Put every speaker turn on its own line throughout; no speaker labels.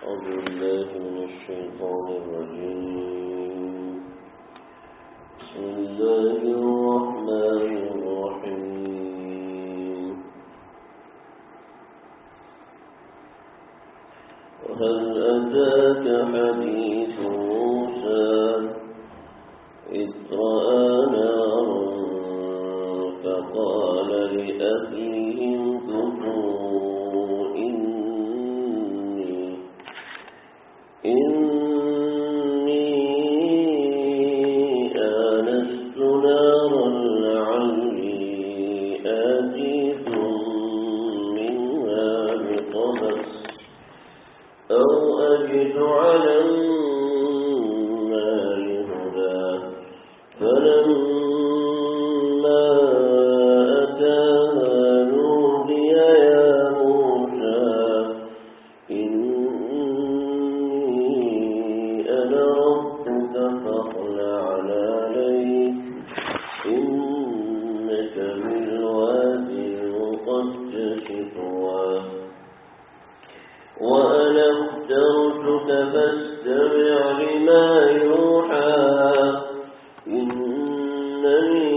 أعوذ بالله من الشيطان الرجيم. بسم الله الرحمن الرحيم. وهل أتاك حديث موسى إذ رأى نارا فقال لأهلهم كثوا إني آنست نارا لعلي آتيكم منها بقبس أو أجد على النار هدى فلما أتاها نودي يا موسى أنا ربك فاخلع عليك إنك بالوادي المقدس طوى وأنا اخترتك فاستمع لما يوحى إنني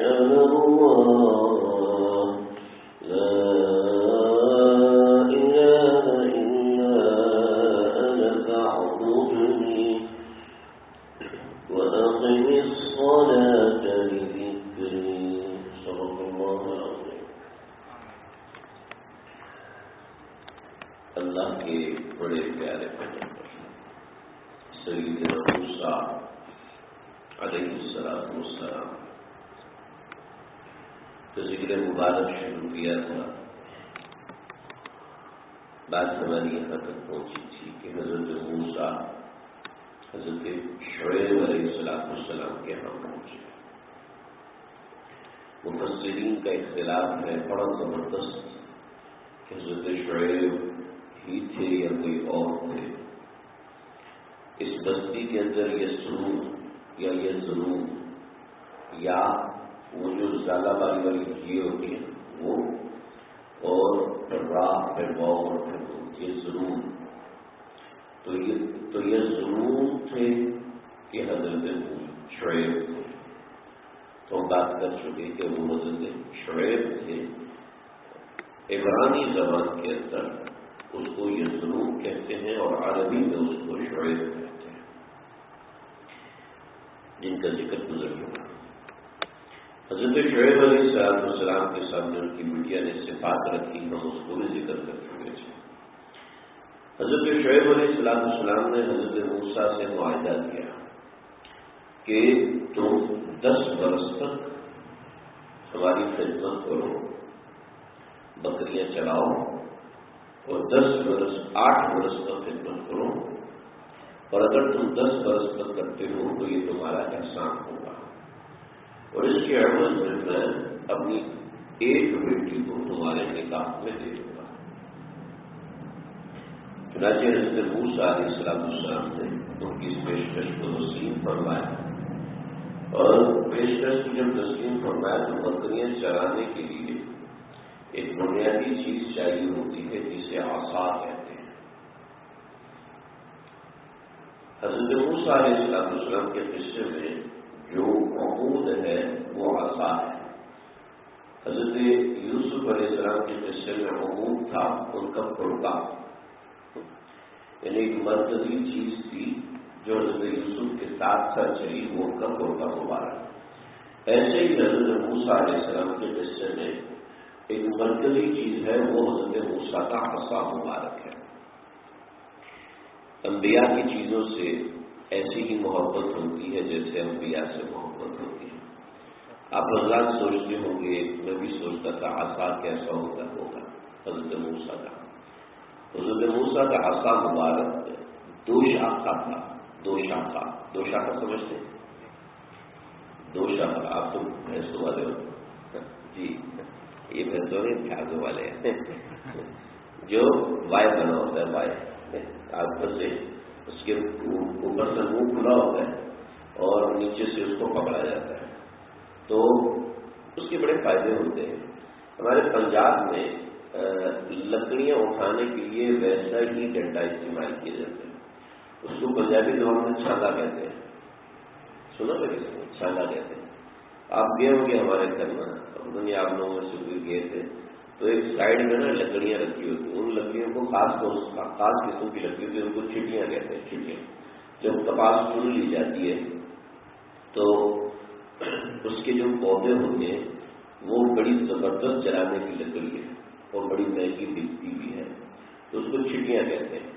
أنا الله لا إله إلا أنا فاعبدني وأقم الصلاة لذكري. صدق الله العظيم. اللہ کے بڑے پیارے پیغمبر سیدنا موسیٰ علیہ السلام کا ذکر مبارک شروع کیا تھا. بات ہماری یہاں تک پہنچی تھی کہ حضرت موسیٰ حضرت شعیب علیہ السلام کے یہاں پہنچے. مفسرین کا اختلاف ہے بڑا زبردست کہ حضرت شعیب ہی تھے یا کوئی اور تھے. اس بستی کے اندر یہ سرور یا یہ ضرور یا وہ جو زیادہ باری والی چیزیں ہوتی ہیں وہ اور راہ پھر واؤ اور پھر یہ ضرور تو یہ ضرور تھے کہ حضرت شعیب تھے. تو ہم بات کر چکے کہ وہ حضرت شعیب تھے. عبرانی زبان کے اندر اس کو یہ ضرور کہتے ہیں اور عربی میں اس کو شعیب کہتے ہیں جن کا ذکر گزر چکا. حضرت شعیب علیہ السلام کے سامنے ان کی بیٹیا نے صفات رکھی، ہم اس کو بھی ذکر کر چکے تھے. حضرت شعیب علیہ السلام نے حضرت موسیٰ سے معاہدہ کیا کہ تم 10 برس تک ہماری خدمت کرو، بکریاں چلاؤ اور 8 برس تک خدمت کرو، اور اگر تم 10 برس تک کرتے ہو تو یہ تمہارا احسان ہوگا، اور اس کے عوض میں اپنی ایک بیٹی کو تمہارے نکاح میں دے دوں گا. چنانچہ حضرت موسیٰ علیہ السلام نے ان کی اس پیشکش کو تسلیم فرمایا، اور پیشکش کو جب تسلیم فرمایا تو بکریاں چرانے کے لیے ایک بنیادی چیز چاہیے ہوتی ہے جسے عصا کہتے ہیں. حضرت موسیٰ علیہ السلام کے قصے میں جو عقود ہے وہ عصا ہے. حضرت یوسف علیہ السلام کے قصے میں عقود تھا ان کا پرکا، یعنی ایک مرکزی چیز تھی جو حضرت یوسف کے ساتھ چلی، وہ ان کا پرکا مبارک. ایسے ہی حضرت موسیٰ علیہ السلام کے قصے میں ایک مرکزی چیز ہے، وہ حضرت موسیٰ کا عصا مبارک ہے. انبیاء کی چیزوں سے ایسی ہی محبت ہوتی ہے جیسے انبیاء سے محبت ہوتی ہے. آپ حضرات سوچتے ہوں گے، میں بھی سوچتا تھا عصا کیسا ہوگا. حضرت موسیٰ کا عصا مبارک 2 شاخہ تھا. 2 شاخہ سمجھتے ہیں؟ 2 شاخہ. آپ تو بھینسوں والے ہو جی، یہ بھینسوں نہیں پیازوں والے ہیں جو وائے بنا ہوتا ہے. وائے آپ پر سے اس کے اوپر سے منہ کھلا ہوتا ہے اور نیچے سے اس کو پکڑا جاتا ہے. تو اس کے بڑے فائدے ہوتے ہیں. ہمارے پنجاب میں لکڑیاں اٹھانے کے لیے ویسا ہی ڈنڈا استعمال کیے جاتے ہیں. اس کو پنجابی زبان میں چھاگا کہتے ہیں. سنا لگے چھاگا کہتے ہیں. آپ گئے ہوں گے ہمارے گھر میں، اپنے آپ لوگوں میں سے کوئی گئے تھے تو ایک سائڈ میں نا لکڑیاں رکھی ہوتی ہیں. ان لکڑیوں کو خاص قسم کی لکڑی ہوتی ہے، ان کو چھٹیاں کہتے ہیں. چھٹیاں جب کپاس چن لی جاتی ہے تو اس کے جو پودے ہوتے ہیں وہ بڑی زبردست جلانے کی لکڑی ہے اور بڑی مہنگی بکتی بھی ہے، تو اس کو چھٹیاں کہتے ہیں.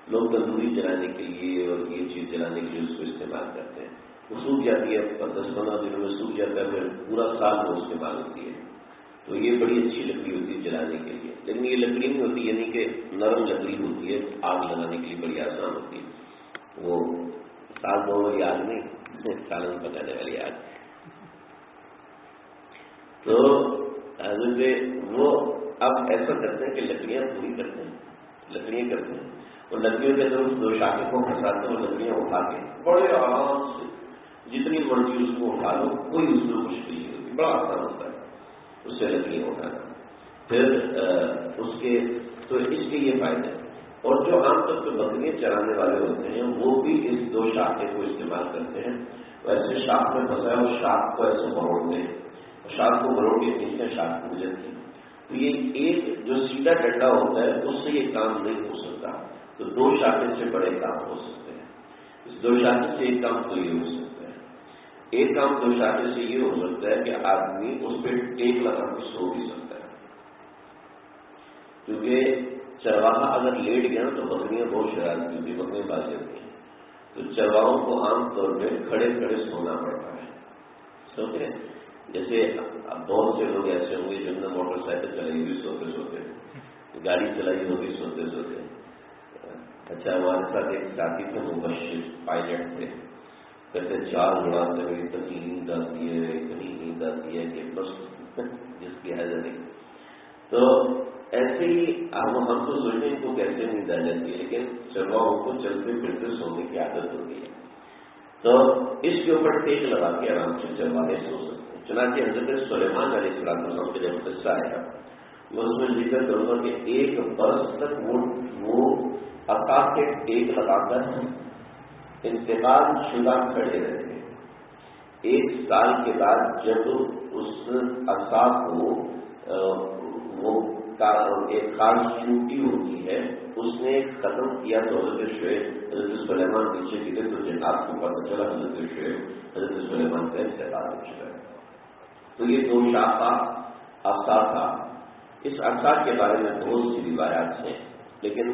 لوگ تندوری جلانے کے لیے اور یہ چیز جلانے کے لیے اس کو استعمال کرتے ہیں. وہ سوکھ جاتی ہے، 10-15 دنوں میں سوکھ جاتا ہے، پھر پورا سال وہ استعمال ہوتی ہے. تو یہ بڑی اچھی لکڑی ہوتی ہے جلانے کے لیے. لیکن یہ لکڑی نہیں ہوتی، یعنی کہ نرم لکڑی ہوتی ہے، آگ لگانے کے لیے بڑی آسان ہوتی ہے. وہ سال 2 والی آگ نہیں، سالن پکانے والی آگ. تو وہ اب ایسا کرتے ہیں کہ لکڑیاں پوری کرتے ہیں، لکڑیاں کرتے ہیں اور لکڑیوں کے اندر اس 2 شاخے کو پھنساتے ہیں اور لکڑیاں اٹھا کے بڑے آرام سے جتنی مرضی اس کو اٹھا لو، کوئی اس میں مشکل نہیں ہوتی، بڑا آسان ہوتا ہے اس سے لکڑیاں اٹھانا. پھر اس کے یہ فائدے. اور جو عام طور پہ بکریاں چرانے والے ہوتے ہیں وہ بھی اس 2 شاخے کو استعمال کرتے ہیں. ایسے شاخ میں پھنسا ہے اور شاخ کو ایسے مروڑتے ہیں، شاخ کو مروڑ کے نیچے شاخ ٹوٹ جاتی ہے. تو یہ ایک جو سیدھا ڈنڈا ہوتا ہے اس سے یہ کام نہیں ہو سکتا. تو 2 شاخے سے بڑے کام ہو سکتے ہیں. اس 2 شاخے سے ایک کام تو یہ ہو سکتا ہے. ایک کام 2 شاخے سے یہ ہو سکتا ہے کہ آدمی اس پہ ٹیک لگا کے سو بھی سکتا ہے. کیونکہ چرواہا اگر لیٹ گیا تو بکریاں بہت شرارتی ہوتی ہیں، بکریاں باز جاتی ہیں. تو چرواہوں کو عام طور پہ کھڑے کھڑے سونا پڑتا ہے. سوتے ہیں جیسے اب بہت سے لوگ ایسے ہوں گے جنہوں نے موٹر سائیکل چلائی ہوئی سوتے سوتے، گاڑی چلائی ہوگی سوتے سوتے. اچھا ہمارے ساتھ ایک ساتھی تھے، مبشر پائلٹ تھے، کہتے 4 اڑاتے ہوئے اتنی نیند آتی ہے، اتنی نیند آتی ہے کہ بس جس کی حاضر نہیں. تو ایسے ہی ہم تو سوچتے ہیں کو کیسے نیند آ جاتی ہے، لیکن چرواہوں کو چلتے پھرتے سونے کی عادت ہوتی ہے. تو اس کے اوپر ٹیک لگا کے آرام سے چرواہے سو سکتے ہیں. چنانچہ حضرت سلیمان علیہ السلام کا جب قصہ آیا میں اس میں ذکر کروں گا کہ 1 برس تک وہ عصا کے ٹیک لگا کر انتقال شدہ کھڑے رہے. 1 سال کے بعد جب اس عصا کو وہ ایک خاص چوٹی ہوتی ہے اس نے ختم کیا تو حضرت سلیمان پیچھے گرے تو جنات کو پتہ چلا حضرت سلیمان کا انتقال ہو چکا ہے. تو یہ 2 شاخہ عصا تھا. اس عصا کے بارے میں بہت سی روایات ہیں لیکن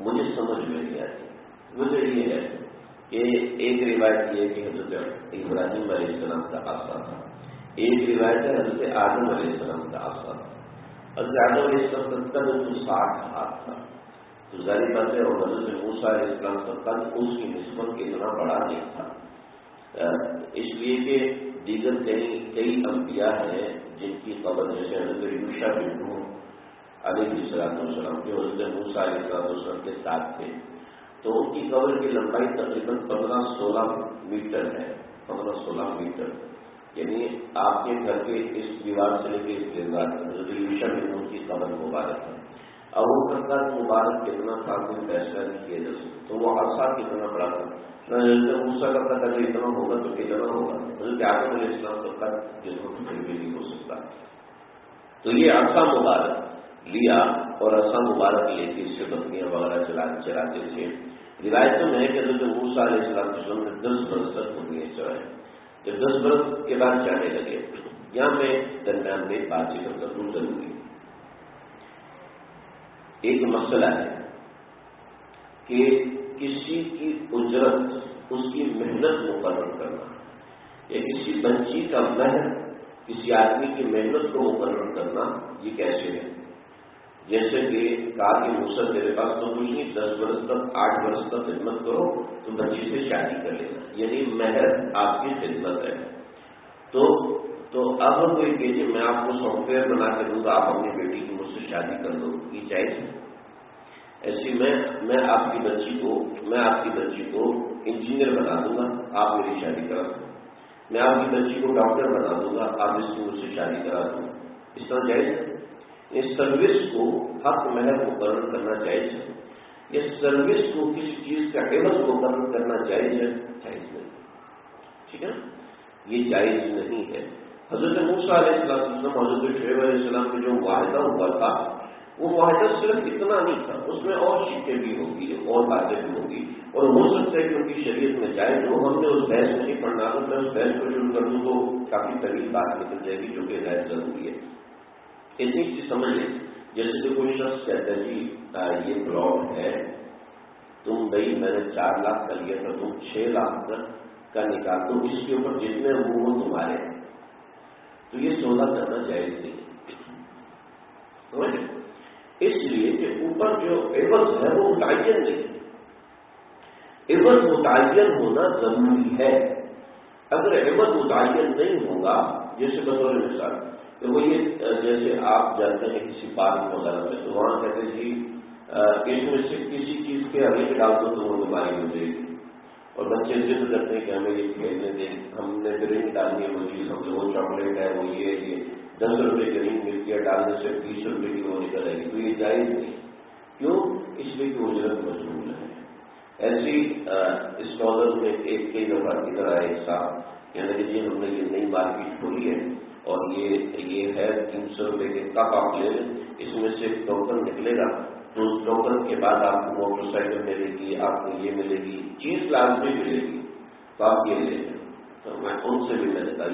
مجھے سمجھ میں نہیں آتی. مجھے یہ ہے کہ ایک روایت یہ ہے کہ حضرت ابراہیم علیہ السلام کا عصا تھا، ایک روایت ہے حضرت آدم علیہ السلام کا عصا تھا. حضرت آدم علیہ السلام کا قد 60 ہاتھ تھا. تو ظاہر بات ہے، اور حضرت موسیٰ علیہ السلام کا قد اس کی نسبت کے اتنا بڑا نہیں تھا، اس لیے کہ دیگر کئی انبیاء ہیں جن کی قبر جیسے حضرت یوشع بن نون علیہ السلام کے حضرت موسیٰ علیہ السلام کے ساتھ تھے، تو ان کی قبر کی لمبائی تقریباً 15-16 میٹر ہے. 15-16 میٹر یعنی آپ کے گھر کے اس دیوار سے لے کے اس دیوار حضرت یوشع بن نون کی قبر مبارک ہے. اب وہ کا مبارک کتنا تھا کوئی فیصلہ نہیں کیا جا سکتا. تو وہ عرصہ کتنا بڑا تھا. حضرت موسیٰ کا قد اتنا ہوگا تو کتنا ہوگا. حضرت آدم علیہ السلام کا قد جس کو کہیں بھی نہیں ہو سکتا. تو یہ عرصہ مبارک لیا اور عرصہ مبارک لے کے اس سے بکریاں وغیرہ چلاتے تھے. روایتوں میں ہے کہ حضرت موسیٰ علیہ السلام نے 10 برس تک بکریاں چرائیں. جب 10 برس کے بعد جانے لگے. یہاں میں درمیان میں بات ذکر کروں ضروری. ایک مسئلہ ہے کہ کسی کی اجرت اس کی محنت مقرر کرنا یا کسی بچی کا مہر کسی آدمی کی محنت کو مقرر کرنا یہ کیسے ہے. جیسے کہ کہا کہ موسیٰ تیرے پاس تو کچھ نہیں، 10 برس تک 8 برس تک خدمت کرو تو بچی سے شادی کر لینا، یعنی مہر آپ کی خدمت ہے. تو اب کوئی کہیے میں آپ کو سافٹ ویئر بنا کے دوں گا، آپ اپنی بیٹی کی مجھ سے شادی کر دو، یہ جائز ہے. ایسی میں آپ کی بچی کو انجینئر بنا دوں گا، آپ میری شادی کرا دوں. میں آپ کی بچی کو ڈاکٹر بنا دوں گا، آپ اس کی مجھ سے شادی کرا دوں. اس طرح جائز ہے. اس سروس کو حق مہر مقرر کرنا جائز ہے، یا سروس کو کسی چیز کا عوض مقرر کرنا جائز ہے؟ جائز نہیں، ٹھیک ہے، یہ جائز نہیں ہے۔ حضرت موسیٰ علیہ السلام حضرت شعیب علیہ السلام کے جو معاہدہ ہوا تھا، وہ معاہدہ صرف اتنا نہیں تھا، اس میں اور شکیں بھی ہوگی اور باتیں بھی ہوگی، اور ہو سکتا ہے کہ ان کی شریعت میں جائز ہو۔ ہم نے اس بحث میں نہیں پڑھنا، اگر میں اس بحث کو شروع کر دوں تو کافی طویل بات نکل جائے گی، جو کہ غیر ضروری ہے۔ اتنی سی سمجھ لیں، جیسے کہ کوئی شخص کہتا ہے جی یہ پلاٹ ہے، تم بھائی میں نے 4 لاکھ کا لیا تھا، تم 6 لاکھ کا نکال دو، اس کے اوپر جتنے وہ تمہارے ہیں، تو یہ سودا کرنا جائز نہیں ہے، اس لیے کہ اوپر جو عوض ہے وہ متعین نہیں ہے، عوض متعین ہونا ضروری ہے۔ اگر عوض متعین نہیں ہوگا، جیسے بطور مثال کہ وہ یہ جیسے آپ جاتے ہیں کسی پارک وغیرہ میں، تو وہاں کہتے ہیں جی اس میں سے کسی چیز کے ابھی ڈال دو تو وہ تمہاری ہو جائے گی، اور بچے ضد کرتے ہیں کہ ہمیں یہ کھیلنے دیں، ہم نے رنگ ڈالنی ہے وہ چیز، ہم سے وہ چاکلیٹ ہے، وہ یہ 10 روپے کی رنگ ملتی ہے، ڈالنے سے 20 روپے کی وہ نکل آئے گی، تو یہ جائز نہیں۔ کیوں؟ اس لیے کہ اجرت مشغول ہے۔ ایسی اسٹالر میں کئی دفعہ ادھر آئے ایک صاحب، کہنے کہ جی ہم نے یہ نئی مارکیٹ کھولی ہے اور یہ ہے 300 روپے کے کپ آپ لے لیں، اس میں سے ایک ٹوکن نکلے گا، تو اس ٹوکن کے بعد آپ کو موٹر سائیکل ملے گی، آپ کو یہ ملے گی، چیز لازمی ملے گی، تو آپ یہ لے لیں۔ تو میں ان سے بھی میں نے کہا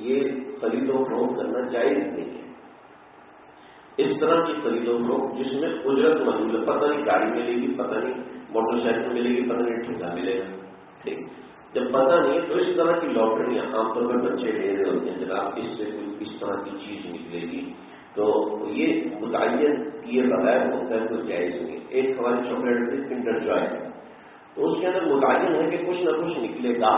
یہ خرید و فروخت کرنا جائز نہیں ہے۔ اس طرح کی خرید و فروخت جس میں اجرت موجود ہے، پتہ نہیں گاڑی ملے گی، پتہ نہیں موٹر سائیکل ملے گی، پتہ نہیں ٹھیکا ملے گا، ٹھیک، جب پتہ نہیں ہے تو اس طرح کی لاٹریاں عام طور پر بچے لے رہے ہوتے ہیں، جناب اس سے کوئی اس طرح کی چیز نکلے گی، تو یہ متعین کیے بغیر ہوتا ہے، کوئی جائز نہیں۔ ایک ہماری چاکلیٹ تھی کنڈر جوائے، تو اس کے اندر متعین ہے کہ کچھ نہ کچھ نکلے گا،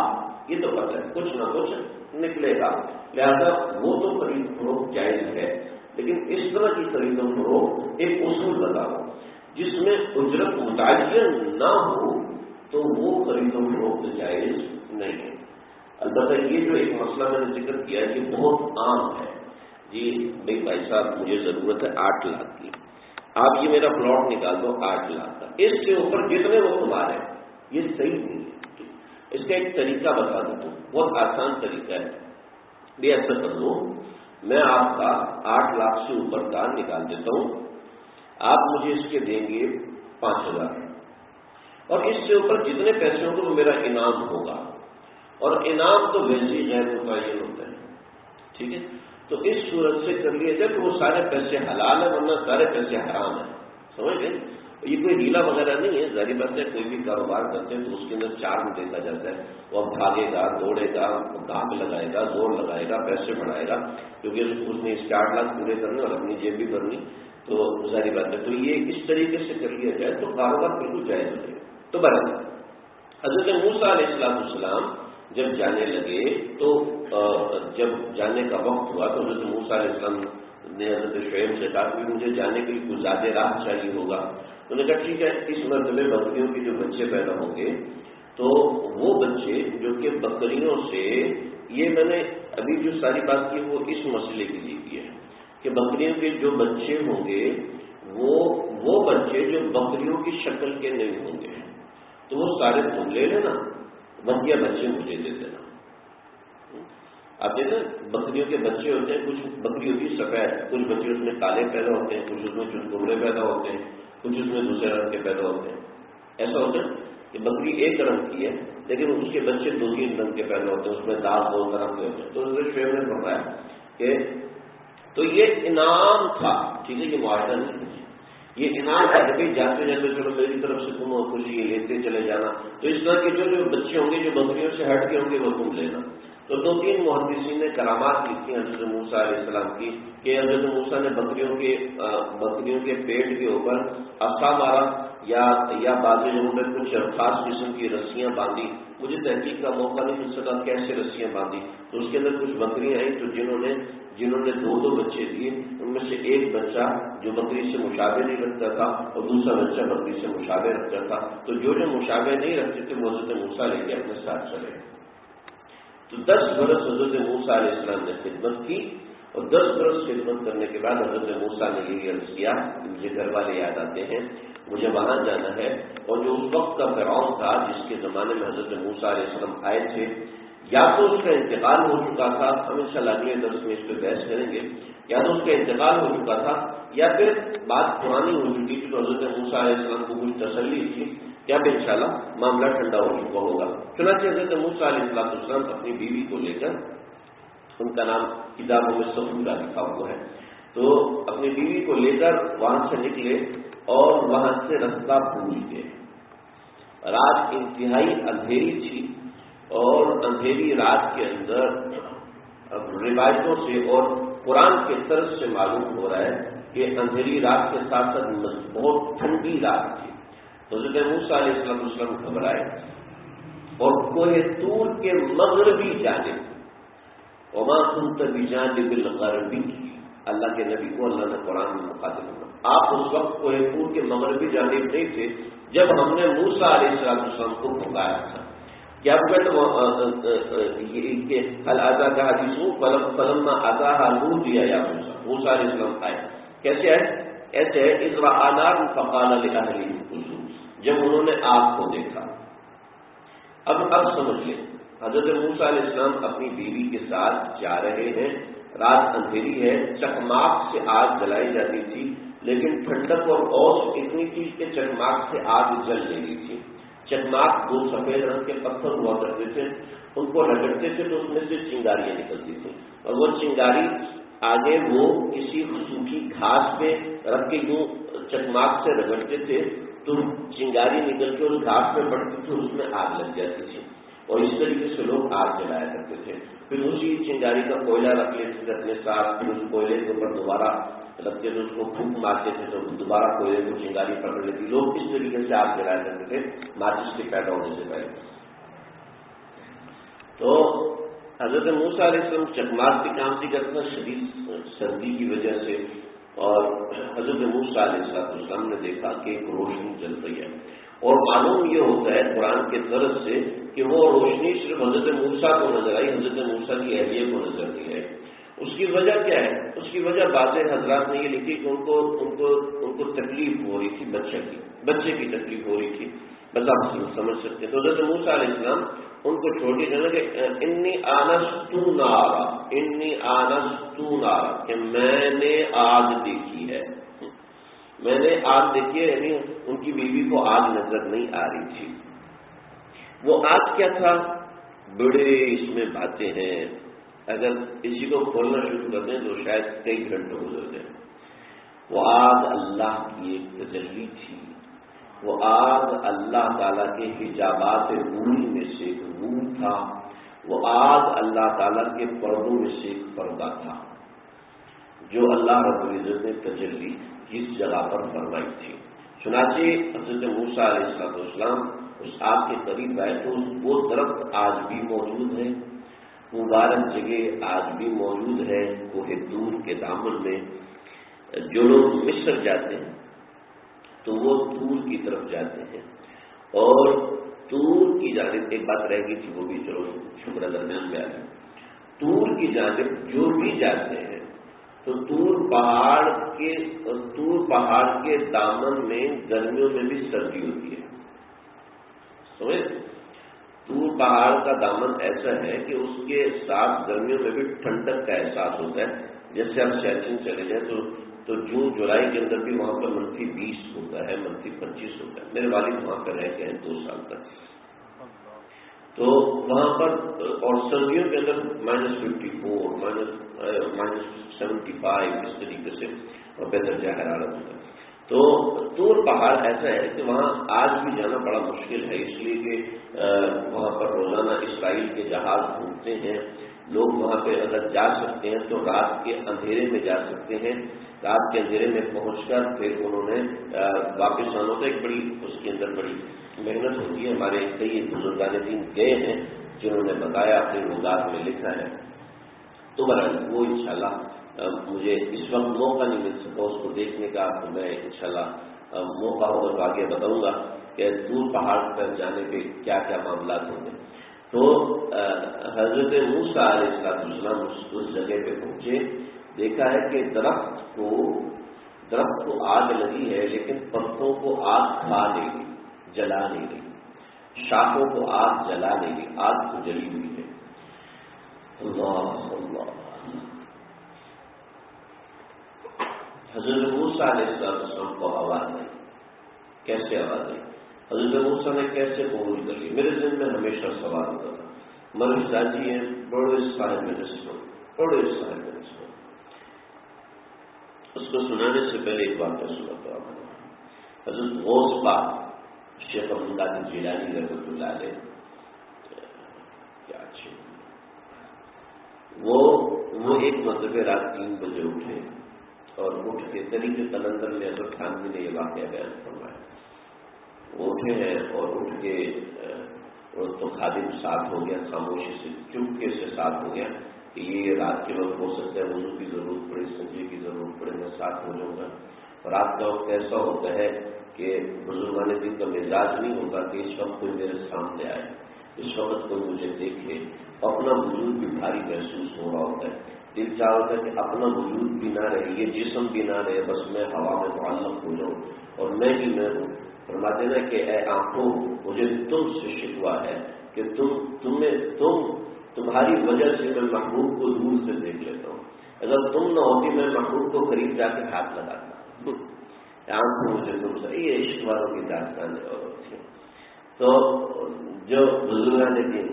یہ تو پتہ ہے کچھ نہ کچھ نکلے گا، لہذا وہ تو خرید فروخت جائز ہے۔ لیکن اس طرح کی خرید و فروخت ایک اصول بتاؤ جس میں اجرت متعین نہ ہو تو وہ خرید و فروخت جائز نہیں ہے۔ البتہ یہ جو ایک مسئلہ میں نے ذکر کیا ہے یہ بہت عام ہے، جی بھائی صاحب مجھے ضرورت ہے 8 لاکھ کی، آپ یہ میرا پلاٹ نکال دو 8 لاکھ کا، اس کے اوپر جتنے وہ تمہارے، یہ صحیح نہیں ہے۔ اس کا ایک طریقہ بتا دیتا ہوں، بہت آسان طریقہ ہے، بھی ایسا کر لو، میں آپ کا 8 لاکھ سے اوپر کا نکال دیتا ہوں، آپ مجھے اس کے دیں گے 5000، اور اس سے اوپر جتنے پیسے ہوں گے وہ میرا انعام ہوگا، اور انعام تو ویسے ہی غیر متعین ہوتا ہے، ٹھیک ہے، تو اس صورت سے کر لیا جائے کہ وہ سارے پیسے حلال ہیں ورنہ سارے پیسے حرام ہیں، سمجھ گئے؟ یہ کوئی ہیلا وغیرہ نہیں ہے، ظاہری بات ہے کوئی بھی کاروبار کرتے ہیں تو اس کے اندر چارم دیکھا جاتا ہے، وہ بھاگے گا، دوڑے گا، دھاگ لگائے گا، زور لگائے گا، پیسے بڑھائے گا، کیونکہ اس نے اس کے 8 لاکھ پورے کرنے اور اپنی جیب بھی بھرنی، تو ظاہری بات ہے، تو یہ اس طریقے سے کر لیا جائے تو کاروبار بالکل جائز ہو جائے۔ تو برابر حضرت موسیٰ علیہ السلام جب جانے لگے تو جب جانے کا وقت ہوا تو حضرت موسیٰ علیہ السلام نے حضرت شعیب سے کہا کہ مجھے جانے کے لیے کچھ زیادہ راہ چاہیے ہوگا، انہوں نے کہا ٹھیک ہے، اس مرتبے بکریوں کے جو بچے پیدا ہوں گے تو وہ بچے جو کہ بکریوں سے، یہ میں نے ابھی جو ساری بات کی وہ اس مسئلے کے لیے کی ہے کہ بکریوں کے جو بچے ہوں گے وہ بچے جو بکریوں کی شکل کے نہیں ہوں گے تو وہ سارے تم لے لینا، بقیہ بچے مجھے دے دینا۔ آپ دیکھیں بکریوں کے بچے ہوتے ہیں، کچھ بکری ہوتی ہے سفید، کچھ بچے اس میں کالے پیدا ہوتے ہیں، کچھ اس میں چٹکلے پیدا ہوتے ہیں، کچھ اس میں دوسرے رنگ کے پیدا ہوتے ہیں۔ ایسا ہوتا ہے کہ بکری ایک رنگ کی ہے لیکن اس کے بچے 2-3 رنگ کے پیدا ہوتے ہیں، اس میں داغ 2 طرح کے ہوتے ہیں۔ تو حضرت شعیب نے فرمایا کہ تو یہ انعام تھا، ٹھیک ہے، یہ معاہدہ نہیں، یہ انعام تھا کہ جاتے جاتے چلو میری طرف سے تم خوشی یہ لیتے چلے جانا، تو اس طرح کے جو بچے ہوں گے جو بکریوں سے ہٹ کے ہوں گے وہ تم لینا۔ تو 2-3 محدثین نے کرامات لکھی حضرت موسیٰ علیہ السلام کی کہ حضرت موسیٰ نے بکریوں کے پیٹ کے اوپر عصا مارا یا بعض جگہوں پہ کچھ خاص قسم کی رسیاں باندھی، مجھے تحقیق کا موقع نہیں مل سکا کیسے رسیاں باندھی، تو اس کے اندر کچھ بکریاں آئیں تو جنہوں نے 2 بچے دیے ان میں سے ایک بچہ جو بکری سے مشابہ نہیں رکھتا تھا اور دوسرا بچہ بکری سے مشابہ رکھتا تھا، تو جو مشابہ نہیں رکھتے تھے وہ حضرت موسیٰ لے کے اپنے ساتھ چلے۔ تو 10 برس حضرت موسیٰ علیہ السلام نے خدمت کی اور 10 برس خدمت کرنے کے بعد حضرت موسیٰ نے یہ عرض کیا کہ مجھے گھر والے یاد آتے ہیں، مجھے وہاں جانا ہے۔ اور جو اس وقت کا فرعون تھا جس کے زمانے میں حضرت موسیٰ علیہ السلام آئے تھے، یا تو اس کا انتقال ہو چکا تھا، ہم انشاءاللہ اگلے درس میں اس پہ بحث کریں گے، یا تو اس کا انتقال ہو چکا تھا یا پھر بات پرانی ہو چکی تھی، تو حضرت موسیٰ علیہ السلام کو کچھ تسلی تھی یا پھر انشاءاللہ معاملہ ٹھنڈا ہو چکا ہوگا۔ چنانچہ حضرت موسیٰ علیہ السلام اپنی بیوی کو لے کر، ان کا نام کتابوں میں صفورہ لکھا ہوا ہے، تو اپنی بیوی کو لے کر وہاں سے نکلے اور وہاں سے رستہ بھول گئے۔ رات انتہائی اندھیری تھی اور اندھیری رات کے اندر روایتوں سے اور قرآن کے طرز سے معلوم ہو رہا ہے کہ اندھیری رات کے ساتھ ساتھ بہت ٹھنڈی رات تھی۔ تو حضرت موسیٰ علیہ السلام گھبرائے اور کوہ طور کے مغربی جانب، وما كنت بجانب الغربی، اللہ کے نبی کو اللہ نے قرآن میں مخاطب کیا، آپ اس وقت کوہ طور کے مغربی جانب نہیں تھے جب ہم نے موسیٰ علیہ السلام کو پکارا تھا۔ کیا حل آتا کا حدیث فلما اتاها نودي يا موسى، موسیٰ علیہ السلام آئے، کیسے آئے؟ ایسے ہے اذ رأى نارا فقال لأهله كثوا، جب انہوں نے آگ کو دیکھا۔ اب سمجھ لیں، حضرت موسیٰ علیہ السلام اپنی بیوی کے ساتھ جا رہے ہیں، رات اندھیری ہے، چکماک سے آگ جلائی جاتی تھی، لیکن ٹھنڈک اور اوس اتنی تھی کہ چکماک سے آگ جل رہی تھی۔ چکماک 2 سفید رنگ کے پتھر ہوا کرتے تھے، ان کو رگڑتے تھے تو اس میں سے چنگاریاں نکلتی تھیں، اور وہ چنگاری آگے وہ کسی سوکھی گھاس پہ رکھ کے یوں چکماک سے رگڑتے تھے تو چنگاری نکل کے اس گھاس پہ پڑتی تھی، اس میں آگ لگ جاتی تھی، اور اس طریقے سے لوگ آگ جلایا کرتے تھے۔ پھر اسی چنگاری کا کوئلہ رکھ لیتے تھے اپنے ساتھ، پھر اس کوئلے کے اوپر دوبارہ رکھتے تھے، اس کو پھونک مارتے تھے تو دوبارہ کوئلے کو چنگاری پکڑ لیتی۔ لوگ اس طریقے سے آگ جلایا کرتے تھے ماچس کے پیدا ہونے سے پہلے۔ تو حضرت موسیٰ علیہ السلام چکماک کی کام سے کرتے ہیں شدید سردی کی وجہ سے، اور حضرت موسیٰ علیہ السلام نے دیکھا کہ ایک روشنی جل رہی ہے، اور معلوم یہ ہوتا ہے قرآن کے طرف سے کہ وہ روشنی صرف حضرت موسیٰ کو نظر آئی، حضرت موسیٰ کی اہلیہ کو نظر نہیں آئی۔ اس کی وجہ کیا ہے؟ اس کی وجہ بعض حضرات نے یہ لکھی کہ ان کو تکلیف ہو رہی تھی، بچے کی تکلیف ہو رہی تھی، بس آپ سمجھ سکتے ہیں۔ تو حضرت موسیٰ علیہ السلام ان کو چھوڑ کے کہنا کہ انی آنست نارا، کہ میں نے آگ دیکھی ہے، میں نے آگ دیکھی ہے، یعنی ان کی بیوی کو آگ نظر نہیں آ رہی تھی۔ وہ آگ کیا تھا؟ بڑے اس میں باتیں ہیں، اگر اسی کو کھولنا شروع کر دیں تو شاید کئی گھنٹوں گزر جائیں۔ وہ آگ اللہ کی ایک تجلی تھی، وہ آگ اللہ تعالیٰ کے حجابات روح میں سے ایک روح تھا، وہ آگ اللہ تعالیٰ کے پردوں میں سے ایک پردہ تھا، جو اللہ رب العزت نے تجلی کس جگہ پر فرمائی تھی۔ چنانچہ حضرت موسیٰ علیہ السلام اس آگ کے قریب آئے تو وہ درخت آج بھی موجود ہے، مبارک جگہ آج بھی موجود ہے کوہ طور کے دامن میں۔ جو لوگ مصر جاتے ہیں تو وہ طور کی طرف جاتے ہیں، اور طور کی جانب ایک بات رہ گئی تھی، وہ بھی چلو شکر درمیان میں آ گئی۔ طور کی جانب جو بھی جاتے ہیں تو طور پہاڑ کے دامن میں گرمیوں میں بھی سردی ہوتی ہے، سمجھ؟ طور پہاڑ کا دامن ایسا ہے کہ اس کے ساتھ گرمیوں میں بھی ٹھنڈک کا احساس ہوتا ہے۔ جیسے آپ سیچن چلے جائیں تو جون جولائی کے اندر بھی وہاں پر -20 ہوتا ہے، -25 ہوتا ہے۔ میرے والد وہاں پر رہ گئے ہیں 2 سال تک، تو وہاں پر، اور سردیوں کے اندر -54 -75 اس طریقے سے بے درجہ حرارت ہوتا ہے۔ تو طور پہاڑ ایسا ہے کہ وہاں آج بھی جانا بڑا مشکل ہے، اس لیے کہ وہاں پر روزانہ اسرائیل کے جہاز گھومتے ہیں، لوگ وہاں پہ اگر جا سکتے ہیں تو رات کے اندھیرے میں جا سکتے ہیں، رات کے اندھیرے میں پہنچ کر پھر انہوں نے واپس آنا ہوتا ہے، ایک بڑی اس کے اندر بڑی محنت ہوتی ہے۔ ہمارے کئی بزرگان دین گئے ہیں جنہوں نے بتایا، اپنے روزات میں لکھا ہے۔ تو بہرحال وہ انشاءاللہ مجھے اس وقت موقع نہیں مل سکا اس کو دیکھنے کا، تو میں انشاءاللہ موقع ہوگا تو آگے بتاؤں گا کہ طور پہاڑ پر جانے پہ کیا کیا معاملات ہوں گے۔ تو حضرت موسیٰ علیہ السلام اس جگہ پہ پہنچے دیکھا ہے کہ درخت کو آگ لگی ہے لیکن پتوں کو آگ کھا لے گی، جلا نہیں گئی، شاخوں کو آگ جلا لے گی، آگ تو جلی ہوئی ہے۔ اللہ اللہ۔ حضرت موسیٰ علیہ السلام کو آواز آئی، کیسے آواز آئی؟ حضرت موسیٰ نے کیسے قبول کر لی؟ میرے ذہن میں ہمیشہ سوال ہوتا تھا، مرشدہ جی ہیں، بڑے صاحب نسل، بڑے صاحب نسل، اس کو سنانے سے پہلے ایک واقعہ سناتا ہوں۔ حضرت غوث پاک شیخ عبد القادر جیلانی رحمۃ اللہ علیہ، کیا اچھے، وہ ایک مرتبہ رات 3 بجے اٹھے اور اٹھ کے طریقے قلندر میں حضرت تھانوی نے یہ واقعہ بیان فرمایا۔ وہ اٹھے ہیں اور اٹھ کے تو خادم ساتھ ہو گیا، خاموشی سے چپکے سے ساتھ ہو گیا کہ یہ رات کے وقت ہو سکتا ہے وضو کی ضرورت پڑے، سنجے کی ضرورت پڑے، میں ساتھ ہو جاؤں گا۔ رات کا وقت ایسا ہوتا ہے کہ بزرگان دن کا مزاج نہیں ہوتا کہ اس وقت کوئی میرے سامنے آئے، اس وقت کوئی مجھے دیکھے، اپنا وجود بھی بھاری محسوس ہو رہا ہوتا ہے، دل چاہ ہوتا ہے کہ اپنا وجود بھی نہ رہے، یہ جسم بھی نہ رہے، بس میں ہوا میں معلق ہو جاؤں اور میں ہی میں ہوں۔ فرماتے نا کہ اے آنکھوں، مجھے تم سے شکوہ ہے کہ تمہاری وجہ سے میں محبوب کو دور سے دیکھ لیتا ہوں، اگر تم نہ ہوتی میں محبوب کو قریب جا کے ہاتھ لگاتا۔ آنکھوں مجھے تم سے، یہ عشق والوں کی داستانیں اور ہوتی ہیں۔ تو جو بزرگان دین،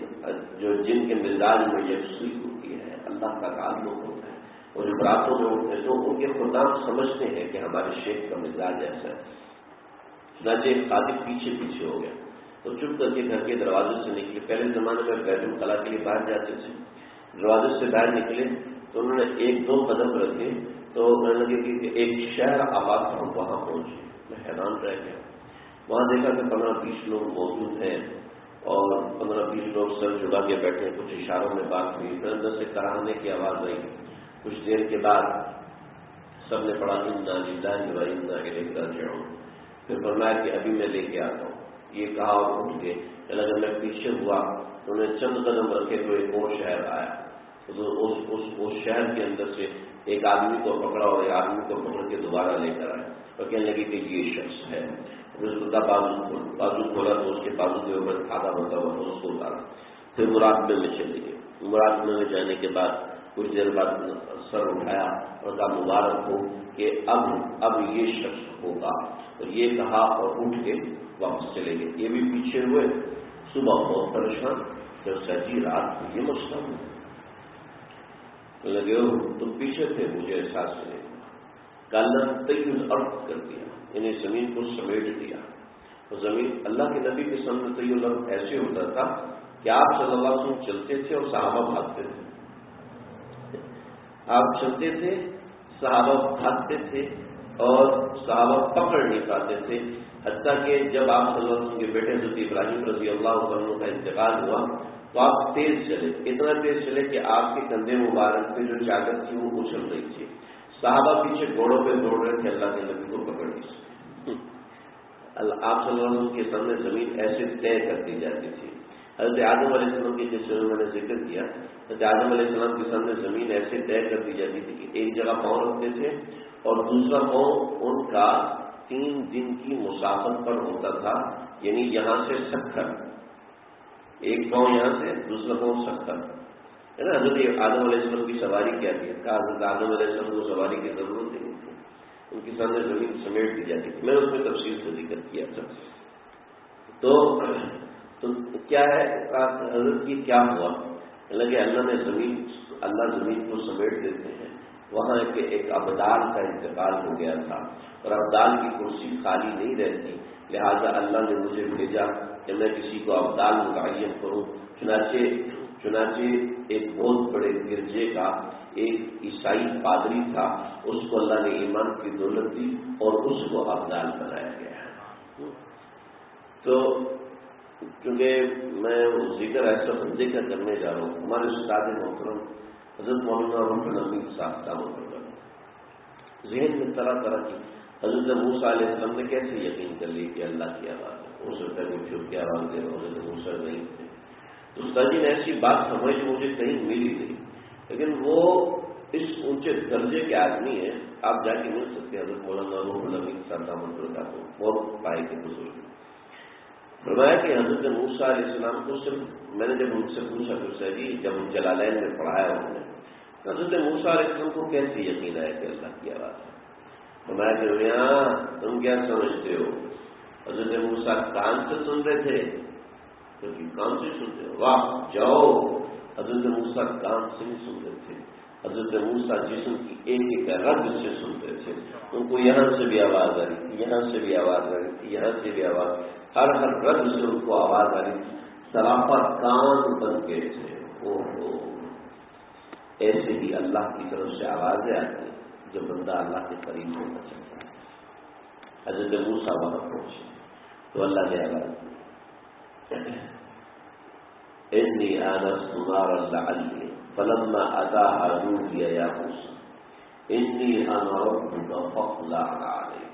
جو جن کے مزاج میں یکسوئی ہوتی ہے، اللہ کا تعلق ہوتا ہے، اور جو راتوں میں اٹھتے ہیں تو ان کے خدام سمجھتے ہیں کہ ہمارے شیخ کا مزاج ایسا ہے۔ چنانچہ ایک خادم پیچھے ہو گیا تو چپ کر کے گھر کے دروازے سے نکلے۔ پہلے زمانے میں بیت الخلاء کے لیے باہر جاتے تھے، دروازے سے باہر نکلے تو انہوں نے 1-2 قدم رکھے تو کہنے لگے کہ ایک شہر آباد تھا، وہاں پہنچے۔ میں حیران رہ گیا، وہاں دیکھا کہ 15-20 لوگ موجود ہیں اور 15-20 لوگ سر جھکا کے بیٹھے، کچھ اشاروں میں بات ہوئی، پھر اندر سے کراہنے کی آواز آئی۔ کچھ دیر کے بعد سب نے پڑھا انا للہ و انا الیہ راجعون، پھر فرمایا کہ ابھی میں لے کے آتا ہوں، یہ کہا اور اٹھ کے جب میں پیچھے ہوا تو انہوں نے چند قدم رکھے تو ایک اور شہر آیا، تو اس شہر کے اندر سے ایک آدمی کو پکڑا اور ایک آدمی کو پکڑ کے دوبارہ لے کر آئے اور کہنے لگے کہ یہ شخص ہے۔ اس کا بازو کھولا تو اس کے بازو کے اوپر آدھا ہوتا ہوا تو اس کو اتارا، پھر مراقبے میں چلے گئے۔ مراقبے میں جانے کے بعد کچھ دیر بعد سر اٹھایا اور کہا مبارک ہو کہ اب یہ شخص ہوگا، اور یہ کہا اور اٹھ کے واپس چلے گئے۔ یہ بھی پیچھے ہوئے، صبح بہت پریشان، جب سجی رات کو یہ مسئلہ ہوا لگے ہو تم پیچھے تھے، مجھے احساس نہیں ہوا۔ کالن تیز ارد کر دیا، انہیں زمین کو سمیٹ دیا، اور زمین اللہ کے نبی کے سامنے تیز ارد ایسے ہوتا تھا کہ آپ صلی اللہ علیہ وسلم چلتے تھے اور صحابہ بھاگتے تھے، آپ چلتے تھے صحابہ بھاگتے تھے اور صحابہ پکڑ نہیں پاتے تھے، حتیٰ کہ جب آپ صلی اللہ علیہ وسلم کے بیٹے حضرت ابراہیم رضی اللہ عنہ کا انتقال ہوا تو آپ تیز چلے، اتنا تیز چلے کہ آپ کے کندھے مبارک پہ جو چادر تھی وہ اچھل رہی تھی، صحابہ پیچھے گھوڑوں پہ دوڑ رہے تھے اللہ کے نبی کو پکڑ کے۔ آپ صلی اللہ علیہ وسلم کے سامنے زمین ایسے طے کر دی جاتی تھی۔ حضرت آدم علیہ السلام کے جس میں نے ذکر کیا، حضرت آدم علیہ السلام کے سامنے زمین ایسے طے کر دی جاتی تھی کہ ایک جگہ پاؤں رکھتے تھے اور دوسرا پاؤں ان کا 3 دن کی مسافت پر ہوتا تھا، یعنی یہاں سے 70، ایک پاؤں یہاں سے دوسرا پاؤں 70 ہے نا۔ حضرت آدم علیہ السلام کی سواری کیا تھی؟ کہا حضرت آدم علیہ السلام کو سواری کی ضرورت نہیں تھی، ان کے سامنے زمین سمیٹ دی جاتی تھی۔ میں نے اس میں تفصیل سے ذکر کیا تھا۔ تو کیا ہے حضرت کی کیا ہوا؟ لگے اللہ زمین کو سمیٹ دیتے ہیں، وہاں ایک ابدال کا انتقال ہو گیا تھا اور ابدال کی کرسی خالی نہیں رہتی، لہذا اللہ نے مجھے بھیجا کہ میں کسی کو ابدال متعین کروں۔ چنانچہ ایک بہت بڑے گرجے کا ایک عیسائی پادری تھا، اس کو اللہ نے ایمان کی دولت دی اور اس کو ابدال بنایا گیا۔ تو کیونکہ میں ذکر ایسا بندے کا کرنے جا رہا ہوں، ہمارے استاد محترم حضرت مولانا رب العالمین صاحب کا ذہن میں طرح طرح کی، حضرت موسیٰ علیہ السلام نے کیسے یقین کر لی کہ اللہ کی آواز ہے؟ ہو سکتا ہے کوئی چھپ کے آواز دے رہا، حضرت موسیٰ نہیں تھے۔ تو استاد جی نے ایسی بات سمجھ مجھے کہیں ملی نہیں، لیکن وہ اس اونچے درجے کے آدمی ہیں، آپ جا کے مل سکتے ہیں حضرت مولانا روح الامین صاحب دامت برکاتہ کو، بہت پائے کے بزرگ۔ فرمایا کہ حضرت موسیٰ علیہ السلام کو صرف میں نے جب ان سے پوچھا پھر جی جب جلالین میں پڑھایا انہوں نے، حضرت موسیٰ علیہ السلام کو کیسے یقین آیا کہ اللہ کی آواز ہے؟ فرمایا کہ میاں تم کیا سمجھتے ہو، حضرت موسیٰ کان سے سن رہے تھے؟ تو کان سے سنتے ہو؟ واہ جاؤ، حضرت موسیٰ کان سے نہیں سن رہے تھے، حضرت موسیٰ جسم کی ایک ایک رگ سے سنتے تھے، ان کو یہاں سے بھی آواز آ رہی تھی، یہاں سے بھی آواز آ رہی تھی، یہاں سے بھی آواز، ہر رگ سے ان کو آواز آ رہی تھی، سراپا کان بن گئے تھے۔ ایسے ہی اللہ کی طرف سے آوازیں آتی ہیں جب بندہ اللہ کے قریب ہونا چاہتا ہے۔ حضرت موسیٰ وہاں پہنچے تو اللہ نے آواز دی، انی آنست نارا لعلی فلما اتاها نودی یا موسیٰ انی انا ربک فاخلع علیک،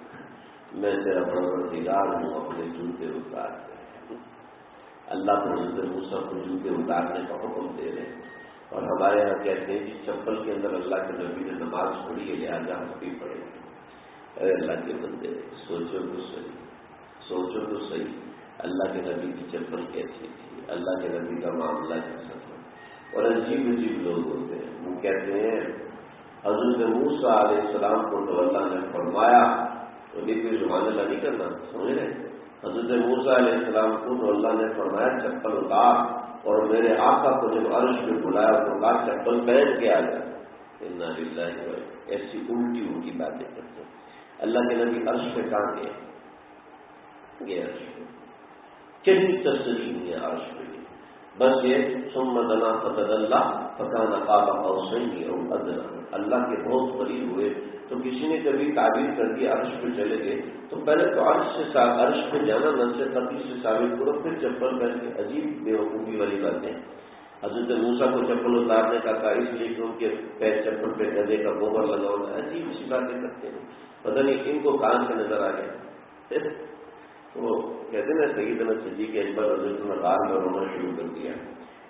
میں تیرا پروردگار ہوں، اپنے جوتے اتار دے۔ اللہ کو حضرت موسیٰ کو جوتے اتارنے کا حکم دے رہے ہیں، اور ہمارے یہاں کہتے ہیں کہ چپل کے اندر اللہ کے نبی نے نماز پڑھی ہے لہٰذا ہم بھی پڑھیں گے۔ اے اللہ کے بندے، سوچو تو صحیح اللہ کے نبی کی چپل کیسی تھی، اللہ کے نبی کا معاملہ کیسا تھا۔ اور عجیب لوگ ہوتے ہیں، وہ کہتے ہیں حضرت موسیٰ علیہ السلام کو تو اللہ نے فرمایا، تو یہ کوئی زبان اللہ نہیں کرنا، سمجھ رہے ہیں؟ حضرت موسیٰ علیہ السلام کو تو اللہ نے فرمایا چپل اتار، اور میرے آقا کو جب عرش میں بلایا تو کہا چپل پہن کے آ جائے۔ انا للہ و انا الیہ، ایسی الٹی باتیں کرتے ہیں۔ اللہ کے نبی عرش پہ کہاں گئے؟ یہ عرش پہ کہیں تصریح نہیں ہے عرش پہ، بس یہ ثم دنا فتدلی فکان قاب قوسین او ادنی، اللہ کے بہت قریب ہوئے۔ تو کسی نے کبھی تعبیر کر دی عرش پہ چلے گئے، تو پہلے تو عرش پہ جانا نہ سے قطعی سے ثابت کرو، پھر چپل پہن کے۔ عجیب بیوقوفی والی باتیں۔ حضرت موسیٰ کو چپل اتارنے کا کہا اس لیے کہ ان کے پیر چپل پہ گدھے کا گوبر لگا ہونا، عجیب سی باتیں کرتے ہیں، پتہ نہیں ان کو کہاں سے نظر آ گیا۔ وہ کہتے ہیں سیدنا صدیق اکبر حضرت نے غار میں رونا شروع کر دیا،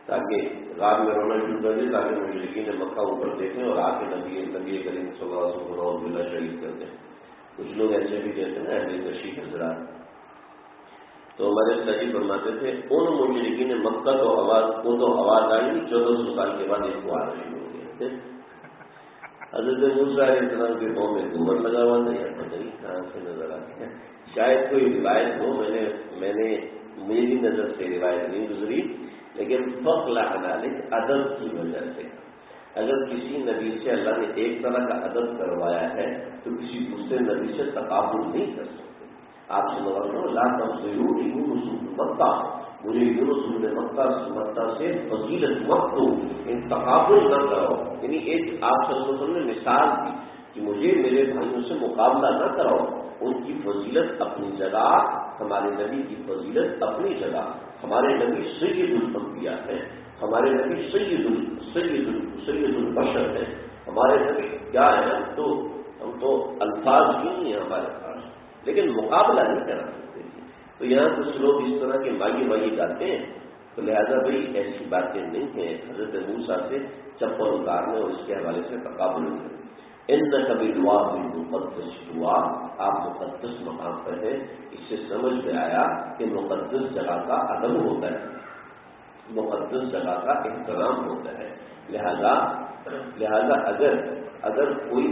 تاکہ غار میں رونا شروع کر دے تاکہ مشرکین مکہ اوپر دیکھیں اور آ کے نبی کریم صلی اللہ علیہ وسلم کو بلا شہید کر دیں۔ کچھ لوگ ایسے بھی کہتے ہیں اہل کشی حضرات، تو ہمارے سچی فرماتے تھے ان مشرکین مکہ کو تو آواز آئی نہیں، 1400 سال کے بعد ایک کو آنا شروع ہو گیا۔ حضرت موسیٰ علیہ السلام کے پاؤں میں گوبر لگا ہوا تھا، یا پتہ نہیں کہاں سے نظر آتی ہے، شاید کوئی روایت ہو، میں نے میری نظر سے روایت نہیں گزری، لیکن فخلع علیک ادب کی وجہ سے، اگر کسی نبی سے اللہ نے ایک طرح کا ادب کروایا ہے تو کسی دوسرے نبی سے تقابل نہیں کر سکتے۔ آپ سے لا تفضلوا یونس بن متى، مجھے یونس بن متى سے فضیلت مت دو، ان تقابل نہ کرو، یعنی ایک آپ صلی اللہ علیہ وسلم نے مثال دی کہ مجھے میرے بھائیوں سے مقابلہ نہ کراؤ، ان کی فضیلت اپنی جگہ، ہمارے نبی کی فضیلت اپنی جگہ، ہمارے نبی سید الانبیاء ہیں، ہمارے نبی سید البشر ہیں، ہمارے نبی کیا ہے، ہم تو الفاظ کیوں نہیں ہیں ہمارے پاس، لیکن مقابلہ نہیں کرا سکتے تھے۔ تو یہاں کچھ لوگ اس طرح کے مائی گاتے ہیں، تو لہذا بھائی ایسی باتیں نہیں ہیں، حضرت موسیٰ سے چپل اتارنے اور اس کے حوالے سے تقابل نہیں کرتے۔ ان کبھی دعا بھی مقدس دعا، آپ مقدس مقام پر ہے، اس سے سمجھ میں آیا کہ مقدس جگہ کا ادب ہوتا ہے، مقدس جگہ کا احترام ہوتا ہے، لہذا اگر کوئی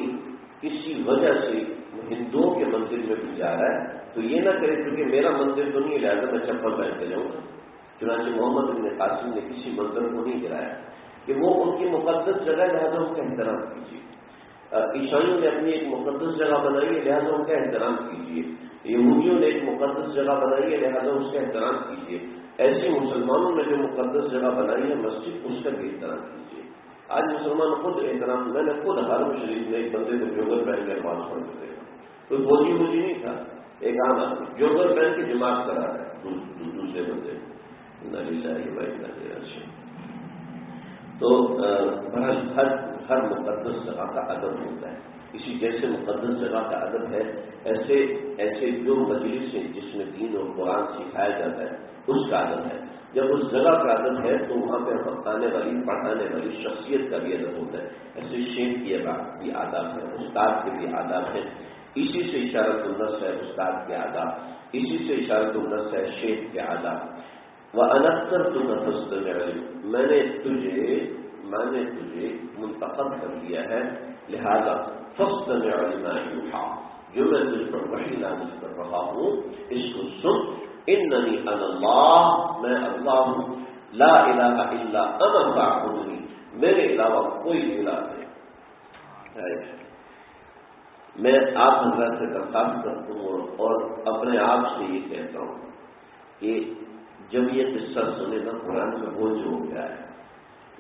کسی وجہ سے ہندوؤں کے مندر میں بھی جا رہا ہے تو یہ نہ کرے کیونکہ میرا مندر تو نہیں ہے لہذا میں چپل پہن کے جاؤں گا۔ چنانچہ محمد بن قاسم نے کسی مندر کو نہیں گرایا کہ وہ ان کی مقدس جگہ لہذا اس کا احترام کیجیے، عیسائیوں نے اپنی ایک مقدس جگہ بنائی ہے لہذا ان کا احترام کیجیے، یہودیوں نے ایک مقدس جگہ بنائی ہے لہذا اس کا احترام کیجیے، ایسے مسلمانوں نے جو مقدس جگہ بنائی ہے مسجد، اس کا بھی احترام کیجیے۔ آج مسلمان خود احترام، میں نے خود حرم شریف میں ایک بندے کو جوگر پہن کے نماز پڑھتے تھے، کوئی فوجی نہیں تھا، ایک عام آدمی جوگر پہن کے جماعت کرا رہا ہے دوسرے بندے، تو ہر مقدس جگہ کا ادب ہوتا ہے۔ اسی جیسے مقدس جگہ کا ادب ہے، ایسے جو مجلس ہیں جس میں دین اور قرآن سکھایا جاتا ہے اس کا ادب ہے۔ جب اس جگہ کا ادب ہے تو وہاں پہ بتانے والی پڑھانے والی شخصیت کا بھی ادب ہوتا ہے۔ ایسے شیخ کی بھی آداب ہے، استاد کے بھی آداب ہے، اسی سے اشارت النص ہے استاد کے آداب، اسی سے اشارت النص ہے شیخ کے آداب۔ وَأَنَقْتَرْتُكَ فَاسْتَمِعْ لِي، میں نے تجھے منتخب کر لیا ہے، لہذا فَاسْتَمِعْ لِمَا يُوحَىٰ، جو میں تجھ پر وحی نازل کر رہا ہوں اس کو سن۔ اننی انا اللہ، میں اللہ ہوں، لا الہ الا انا فاعبدنی، میرے علاوہ کوئی الہ نہیں۔ میں آپ حضرات سے درخواست کرتا ہوں اور اپنے آپ سے یہ کہتا ہوں کہ جب یہ قصہ سنے نا قرآن میں وہ جو ہو گیا ہے،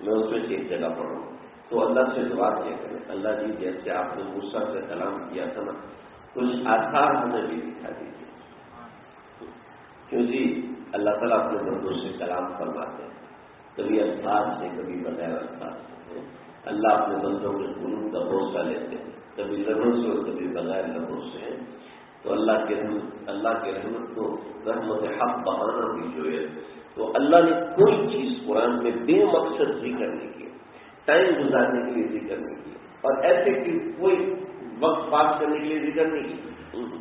میں اس میں سے ایک جگہ پڑھوں تو اللہ سے دعا کیا کریں، اللہ جی جیسے آپ نے موسیٰ سے کلام کیا تھا نا، کچھ آثار ہمیں بھی دکھا دیجیے، کیونکہ اللہ تعالیٰ اپنے بندوں سے کلام فرماتے ہیں، کبھی الفاظ سے کبھی بغیر الفاظ سے۔ اللہ اپنے بندوں کے قلوب کا بھروسہ لیتے ہیں، کبھی لبوں سے اور کبھی بغیر لبوں سے۔ تو اللہ کے رحمت کو رحمت حق بہانا بھی جو ہے، تو اللہ نے کوئی چیز قرآن میں بے مقصد ذکر نہیں کی، ٹائم گزارنے کے لیے ذکر نہیں کی، اور ایسے کہ کوئی وقت پاس کرنے کے لیے ذکر نہیں کی۔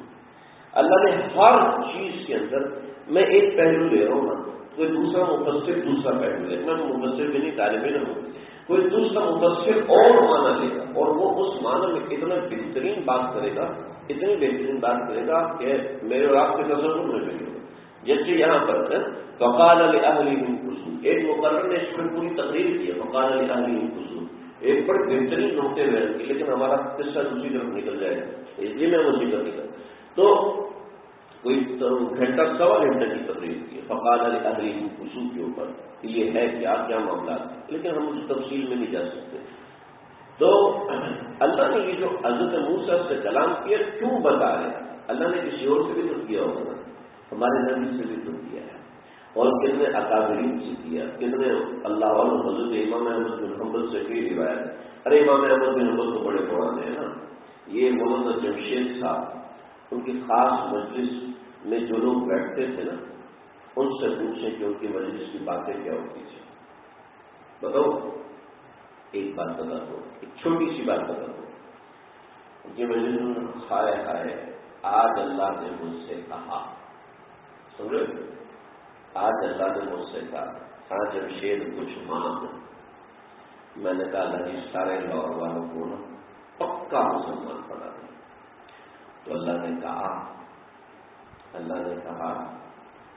اللہ نے ہر چیز کے اندر، میں ایک پہلو لے رہا ہوں نا، کوئی دوسرا مفسر دوسرا پہلو لے، میں مفسر بھی نہیں، طالب علم ہوں، کوئی دوسرا مفسر اور معنی لے گا اور وہ اس معنی میں اتنا بہترین بات کرے گا، اتنی بہترین بات کرے گا کہ میرے اور آپ کے تصور میں بھی ہوگا۔ جیسے یہاں پر فقال لأهلهم كثوا، ایک مقرر نے اس پر پوری تقریر کی ہے، فقال لأهلهم كثوا، ایک بڑے بہترین نقطے میں، لیکن ہمارا قصہ دوسری طرف نکل جائے گا، اس لیے میں وہ ذکر نہیں کرتا۔ تو کوئی گھنٹہ سوا گھنٹے کی تقریر کی ہے فقال لأهلهم كثوا کے اوپر، یہ ہے کیا معاملات، لیکن ہم اس تفصیل میں نہیں جا سکتے۔ تو اللہ نے یہ جو حضرت موسیٰ سے کلام کیا کیوں بتا رہے ہیں؟ اللہ نے کسی اور سے بھی تو کیا ہوگا، ہمارے نبی سے بھی تو کیا ہے، اور کتنے اکابرین سے کیا، کتنے اللہ والوں، حضرت امام احمد بن حنبل سے کی روایت ہے۔ ارے امام احمد بن حنبل تو بڑے پرانے ہیں نا، یہ مولانا جمشید صاحب، ان کی خاص مجلس میں جو لوگ بیٹھتے تھے نا، ان سے پوچھیں کہ ان کی مجلس کی باتیں کیا ہوتی تھی، بتاؤ ایک بات بتا دو، ایک چھوٹی سی بات بتا دو ان کی مجلس میں، ہائے آج اللہ نے مجھ سے کہا، سمجھے، آج اللہ نے مجھ سے کہا، ہاں جمشید کچھ مان، میں نے کہا اللہ جی سارے لاہور والوں کو نا پکا مسلمان بنا دیں، تو اللہ نے کہا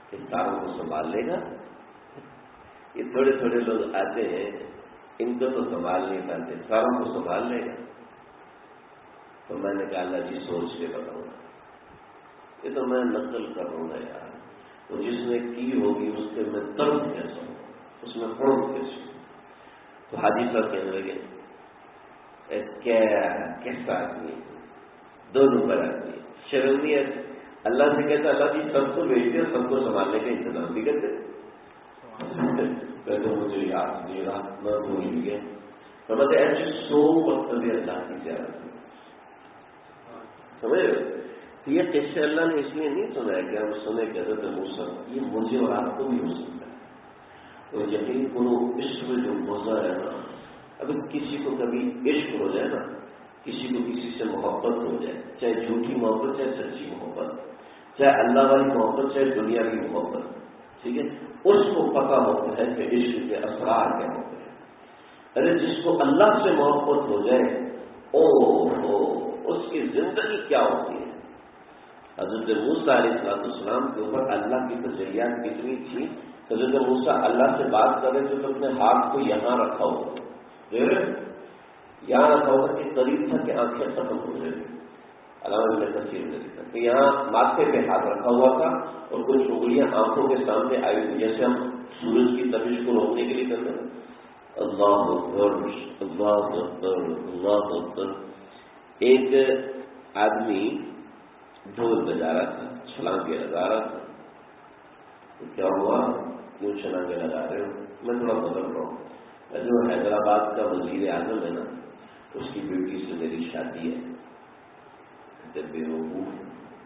کہ ساروں کو سنبھال لے گا، یہ تھوڑے تھوڑے لوگ آتے ہیں ان کو تو سنبھال نہیں پاتے، ساروں کو سنبھال لے گا؟ تو میں نے کہا اللہ جی سوچ کے بتاؤں گا، یہ تو میں نقل کروں گا یار، تو جس نے کی ہوگی اس کے میں درد کیسا ہوں، اس میں فروغ کیسے ہوں۔ تو حاجی صاحب کہنے لگے کیسا آدمی، دو نمبر آدمی، شرمی ہے، اللہ سے کہتا اللہ جی سب کو بھیج دیا، سب کو سنبھالنے کا انتظام بھی کرتے، کہتے مجھے یاد نہیں رہا، میں بھول گیا، سمجھے ایسی سو وقت بھی اللہ کی زیادت سمجھ یہ قصے اللہ نے اس لیے نہیں سنایا کہ ہم سنے کہ حضرت موسیٰ، یہ مجھے اور آپ کو بھی ہو سکتا ہے، تو یقین کرو عشق میں جو مزہ ہے نا، اگر کسی کو کبھی عشق ہو جائے نا، کسی کو کسی سے محبت ہو جائے، چاہے جھوٹی محبت چاہے سچی محبت، چاہے اللہ والی محبت چاہے دنیا کی محبت، ٹھیک ہے، اس کو پتہ ہوتا ہے کہ عشق کے اثرات کیا ہوتے ہیں۔ ارے جس کو اللہ سے محبت ہو جائے، اس کی زندگی کیا ہوتی ہے۔ حضرت موسیٰ علیہ السلام کے اوپر اللہ کی تجلیات کتنی تھی، حضرت موسیٰ اللہ سے بات کر رہے تھے تو اپنے ہاتھ کو یہاں رکھا ہوا، یہاں رکھا ہوا کہ قریب تھا کہ آنکھیں ختم ہو جائیں، علامہ ابن کثیر نے لکھا کہ یہاں ماتھے پہ ہاتھ رکھا ہوا تھا اور کچھ انگلیاں آنکھوں کے سامنے آئی ہوئی، جیسے ہم سورج کی تپش کو روکنے کے لیے کرتے ہیں، اللہ اکبر اللہ اکبر اللہ اکبر۔ ایک آدمی ڈھول بجا رہا تھا، چھلانگے لگا رہا تھا، تو کیا ہوا، کیوں چھلانگے لگا رہے ہو؟ میں تھوڑا بدل رہا ہوں، جو حیدرآباد کا وزیر اعظم ہے نا، اس کی بیٹی سے میری شادی ہے، کہتے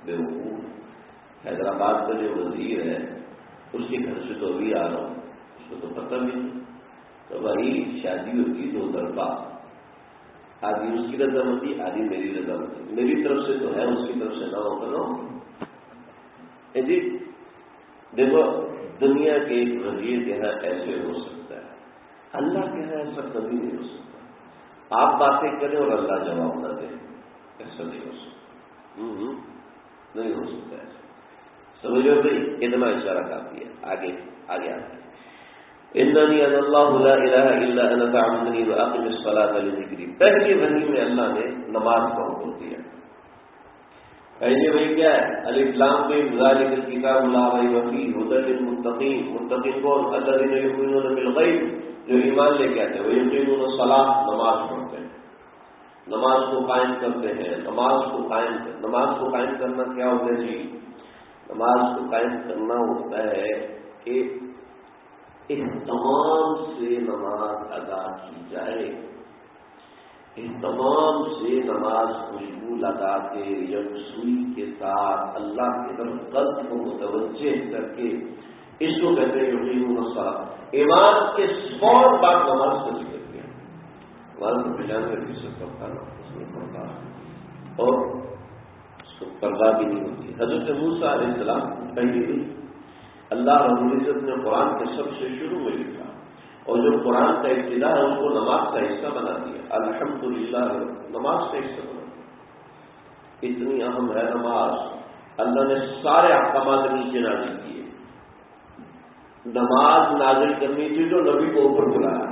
بیوقوف، حیدرآباد کا جو وزیر ہے اس کے گھر سے تو ابھی آ رہا ہوں، اس کو تو پتہ نہیں، تو بھائی شادی ہوتی 2 طرفہ، آدھی اس کی رضامندی آدھی میری رضامندی، میری طرف سے تو ہے، اس کی طرف سے نہ ہو کرو جی۔ دیکھو دنیا کے ایک وزیر کے یہاں ایسے ہو سکتا ہے، اللہ کے یہاں ایسا کبھی نہیں ہو سکتا۔ آپ باتیں کریں اور اللہ جواب نہ دے، ایسا نہیں ہو سکتا، نہیں ہو سکتا ایسا، سمجھ لو بھائی، اتنا اشارہ کافی ہے۔ آگے آگے آتے اننی انا اللہ لا الہ الا انا فاعبدنی واقم الصلاۃ لذکری۔ پہلی وحی میں اللہ نے نماز کا حکم دیا۔ پہلی وحی کیا ہے؟ الف لام میم ذالک الکتاب لا ریب فیہ ھدی للمتقین۔ متقین کون؟ الذین یؤمنون بالغیب، جو ایمان لے کے آتے ہیں، ویقیمون الصلاۃ، نماز پڑھتے ہیں، نماز کو قائم کرتے ہیں۔ نماز کو قائم کرنا کیا ہوتا ہے جی؟ نماز کو قائم کرنا ہوتا ہے کہ اہتمام سے نماز ادا کی جائے، اہتمام سے نماز خوشبو لگا کے یکسوئی کے ساتھ اللہ کی طرف قلب کو متوجہ کر کے، اس کو کہتے ہیں یقین الصلاۃ۔ ایمان کے فوراً بعد نماز کا ذکر کیا، نماز کو 95% کا کھانا اس میں پڑتا ہے اور اس کو پردہ بھی نہیں ہوتی۔ حضرت موسیٰ علیہ السلام پہلی اللہ رب العزت نے قرآن کے سب سے شروع میں لکھا، اور جو قرآن کا ابتدا ہے اس کو نماز کا حصہ بنا دیا، الحمدللہ نماز کا حصہ بنا دیا۔ اتنی اہم ہے نماز، اللہ نے سارے احکامات نیچے نازل کیے۔ نماز نازل کرنی تھی جو نبی کو اوپر بلایا،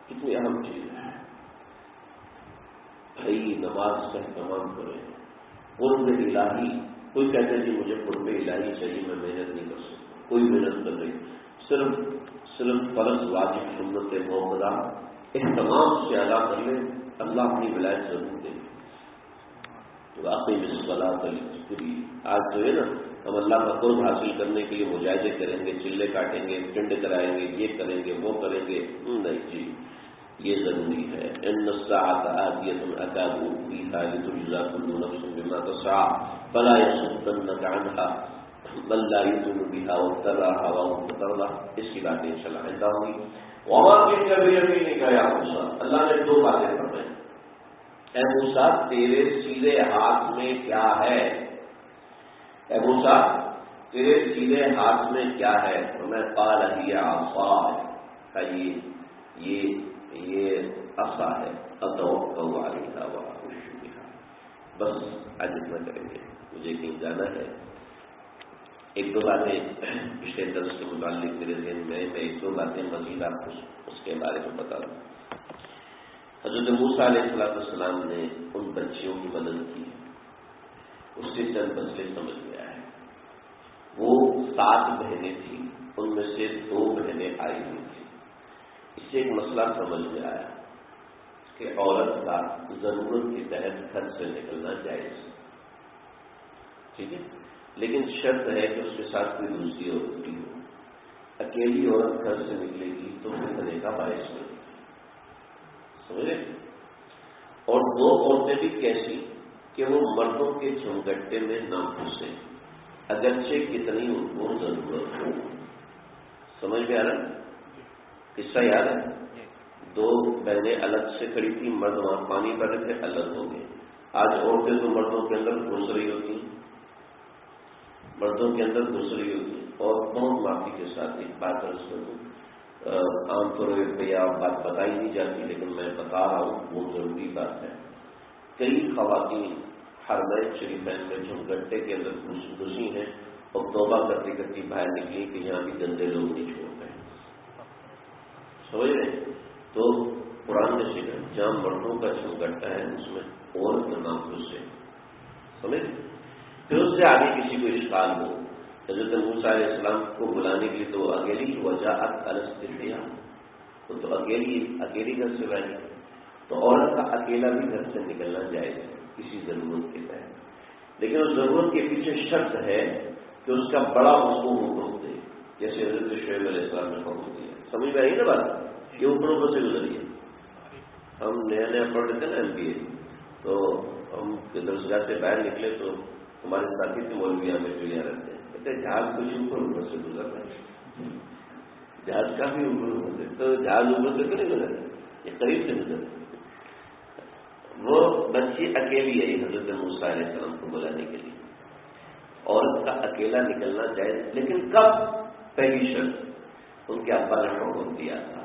اتنی اہم چیز ہے بھائی، نماز کا اہتمام کریں۔ قرب الہی، کوئی کہتے ہیں جی مجھے قرب الہی چاہیے، میں محنت نہیں کر سکتا، کوئی محنت کر رہی، صرف فرض واجب سنت موقع اہتمام سے ادا کر لیں، اللہ اپنی ولایت ضرور دے گا۔ واقعی الصلاۃ لذکری، آج جو ہے نا ہم اللہ کا قرب حاصل کرنے کے لیے مجاہدے کریں گے، چلے کاٹیں گے، ٹنڈ کرائیں گے، یہ کریں گے وہ کریں گے، نہیں جی یہ ضروری ہے۔ ان الساعۃ آتیۃ اکاد اخفیھا لتجزی کل نفس بما تسعی فلا یصدنک عنھا من لا یؤمن بها واتبع هواه فتردى۔ اس کی باتیں انشاءاللہ آئندہ ہوں گی۔ وما تلک بیمینک یا موسیٰ، اللہ نے 2 باتیں فرمائی۔ اے موسیٰ تیرے سیدھے ہاتھ میں کیا ہے؟ اے موسیٰ تیرے سیدھے ہاتھ میں کیا ہے؟ میں قال ہی عصای، یہ عصا ہے، اتوکل علیہا واخش بہا۔ بس آج اتنا کریں گے، مجھے کہیں جانا ہے۔ 1-2 باتیں پچھلے درس کے متعلق میرے ذہن میں 1-2 باتیں مزید آپ کو اس کے بارے میں بتا دوں۔ حضرت موسیٰ علیہ السلام نے ان بچیوں کی مدد کی، اس سے چند مسئلے سمجھ میں آئے۔ وہ 7 بہنیں تھیں، ان میں سے 2 بہنیں آئی ہوئی تھیں۔ اس سے ایک مسئلہ سمجھ میں آیا کہ عورت کا ضرورت کے تحت گھر سے نکلنا جائز، ٹھیک ہے، لیکن شرط ہے کہ اس کے ساتھ کوئی دوسری عورت بھی ہو۔ اکیلی عورت گھر سے نکلے گی تو فتنے کا باعث بنے گی، سمجھے؟ اور 2 عورتیں بھی کیسی کہ وہ مردوں کے جھمگٹے میں نہ گھسیں، اگرچہ کتنی ان کو ضرورت ہو۔ سمجھ میں آ رہا ہے؟ قصہ یاد ہے؟ 2 بہنیں الگ سے کھڑی تھی، مرد وہاں پانی بھر رہے تھے، الگ ہو گئے۔ آج عورتیں تو مردوں کے اندر گھس رہی ہوتی ہیں، مردوں کے اندر گھس رہی ہوتی ہیں۔ اور بہت معافی کے ساتھ ایک بات عرض کروں، عام طور پہ یہ بات بتائی نہیں جاتی لیکن میں بتا رہا ہوں، وہ ضروری بات ہے۔ کئی خواتین حرمین شریفین میں جھمگٹے کے اندر گھسی ہیں اور توبہ کرتی کرتی باہر نکلی کہ یہاں بھی گندے لوگ نہیں چھوڑ گئے، سمجھ رہے؟ تو قرآن نے سکھا جہاں مردوں کا جھمگٹا ہے اس میں عورت کا نام گھسے، سمجھ؟ پھر اس سے آگے کسی کو اشکال ہو، حضرت موسیٰ علیہ السلام کو بلانے کے لیے تو اکیلی وجاءت الاستحیاء، وہ تو اکیلی گھر سے باہر نکلی، تو عورت کا اکیلا بھی گھر سے نکلنا جائز ہے کسی ضرورت کے تحت، لیکن اس ضرورت کے پیچھے شرط ہے کہ اس کا بڑا اس کو حکم دے، جیسے حضرت شعیب علیہ السلام نے حکم دیا۔ سمجھ میں آئی نا بات؟ یہ اوپر اوپر سے گزری ہے، ہم نیا پڑھ لیتے نا MBA، تو ہم درسگاہ سے باہر نکلے تو ہمارے ساتھی تھے مولوی میں جو یہاں رہتے ہیں، کہتے ہیں جہاز کچھ اوپر سے گزر رہا ہے، جہاز کافی اوپر سے، تو جہاز اوپر سے نہیں گزر رہا، یہ قریب سے گزر رہا۔ وہ بچی اکیلی آئی حضرت موسیٰ علیہ السلام کو بلانے کے لیے، عورت کا اکیلا نکلنا جائز، لیکن کب؟ پہلی شرط ان کے ابا نے حکم دیا تھا،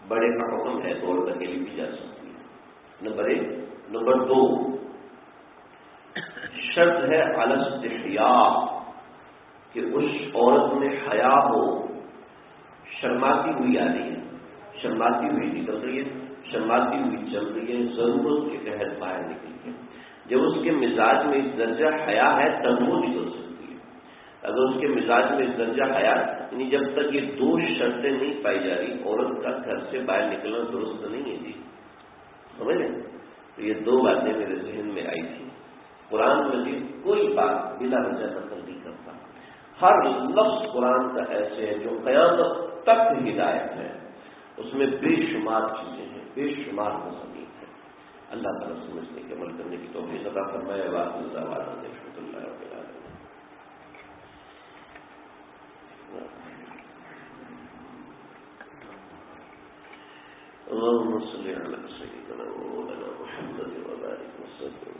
بڑے کا حکم ہے تو عورت اکیلی بھی جا سکتی ہے، نمبر 1۔ نمبر 2، شرط ہے علی الاستحیاء، کہ اس عورت میں حیا ہو، شرماتی ہوئی آ رہی ہے، شرماتی ہوئی نکل رہی ہے، شرماتی ہوئی چل رہی ہے، ضرورت کے تحت باہر نکل ہے۔ جب اس کے مزاج میں اس درجہ حیا ہے تب وہ نکل سکتی ہے۔ اگر اس کے مزاج میں اس درجہ حیا، یعنی جب تک یہ 2 شرطیں نہیں پائی جا رہی، عورت کا گھر سے باہر نکلنا درست نہیں ہے جی، سمجھ لیں؟ تو یہ 2 باتیں میرے ذہن میں آئی تھی۔ قرآن مجید کوئی بات بلا وجہ نقل نہیں کرتا، ہر لفظ قرآن کا ایسے ہے جو قیامت تک ہدایت ہے، اس میں بے شمار چیزیں ہیں، بے شمار مضامین ہیں۔ اللہ تعالیٰ سمجھنے کے عمل کرنے کی توفیق عطا فرمائے۔ واقعی رحمۃ اللہ رب العالمین۔ اللهم صل على سيدنا ومولانا محمد وبارك وسلم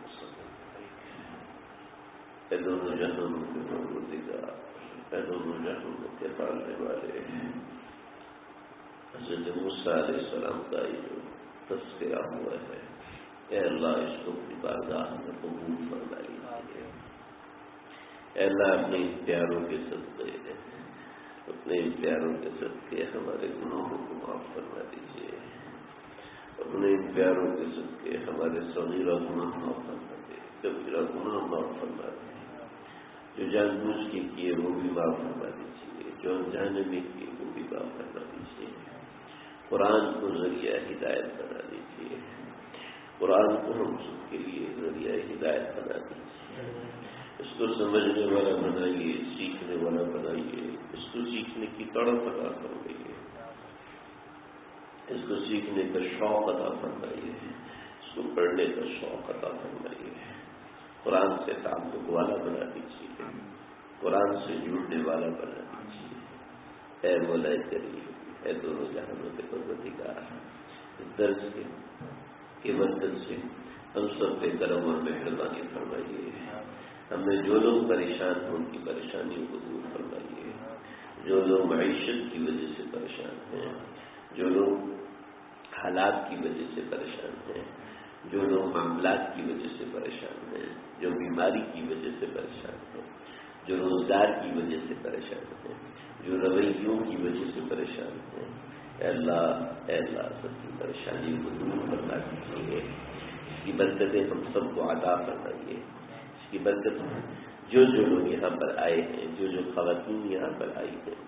ادعو جهنم کے مولودگار، ادعو جهنم کے پالنے والے حضرت موسیٰ علیہ السلام کا یہ جو تذکرہ ہوا ہے، اے اللہ اس کو اپنی بارگاہ میں قبول فرما لیجیے۔ اے اللہ اپنے پیاروں کے صدقے، اپنے پیاروں کے صدقے ہمارے گناہوں کو معاف فرما دیجیے، اپنے پیاروں کے صدقے ہمارے صغیرہ گناہ معاف فرما دیجیے، کبیرہ گناہ معاف فرما دیجیے، جو جان بوجھ کے کیے وہ بھی معاف فرما دیجیے، جو انجانے میں کیے وہ بھی معاف فرما دیجیے۔ قرآن کو ذریعہ ہدایت بنا دیجیے، قرآن کو ہم سب کے لیے ذریعہ ہدایت بنا دیجیے، اس کو سمجھنے والا بنائیے، سیکھنے والا بنائیے، اس کو سیکھنے کی تڑپ عطا فرمائیے، اس کو سیکھنے کا شوق عطا فرمائیے، اس کو پڑھنے کا شوق عطا فرمائیے، قرآن سے تعلق والا بنا دیجیے، قرآن سے جڑنے والا بنا دیجیے۔ اے مولا کریم، اے دونوں جہانوں کے پروردگار، اس درس کی برکت سے ہم سب پہ کرم اور مہربانی فرمائیے، ہمیں جو لوگ پریشان ہیں ان کی پریشانیوں کو دور فرمائیے، جو لوگ معیشت کی وجہ سے پریشان ہیں، جو لوگ حالات کی وجہ سے پریشان ہیں، جو لوگ معاملات کی وجہ سے پریشان ہیں، جو بیماری کی وجہ سے پریشان ہیں، جو روزگار کی وجہ سے پریشان ہیں، جو رویوں کی وجہ سے پریشان ہیں، اے اللہ سب کی پریشانی کو دور فرما دیجیے، اس کی برکتیں ہم سب کو عطا فرمائیے، اس کی برکت جو لوگ یہاں پر آئے ہیں، جو خواتین یہاں پر آئی ہیں،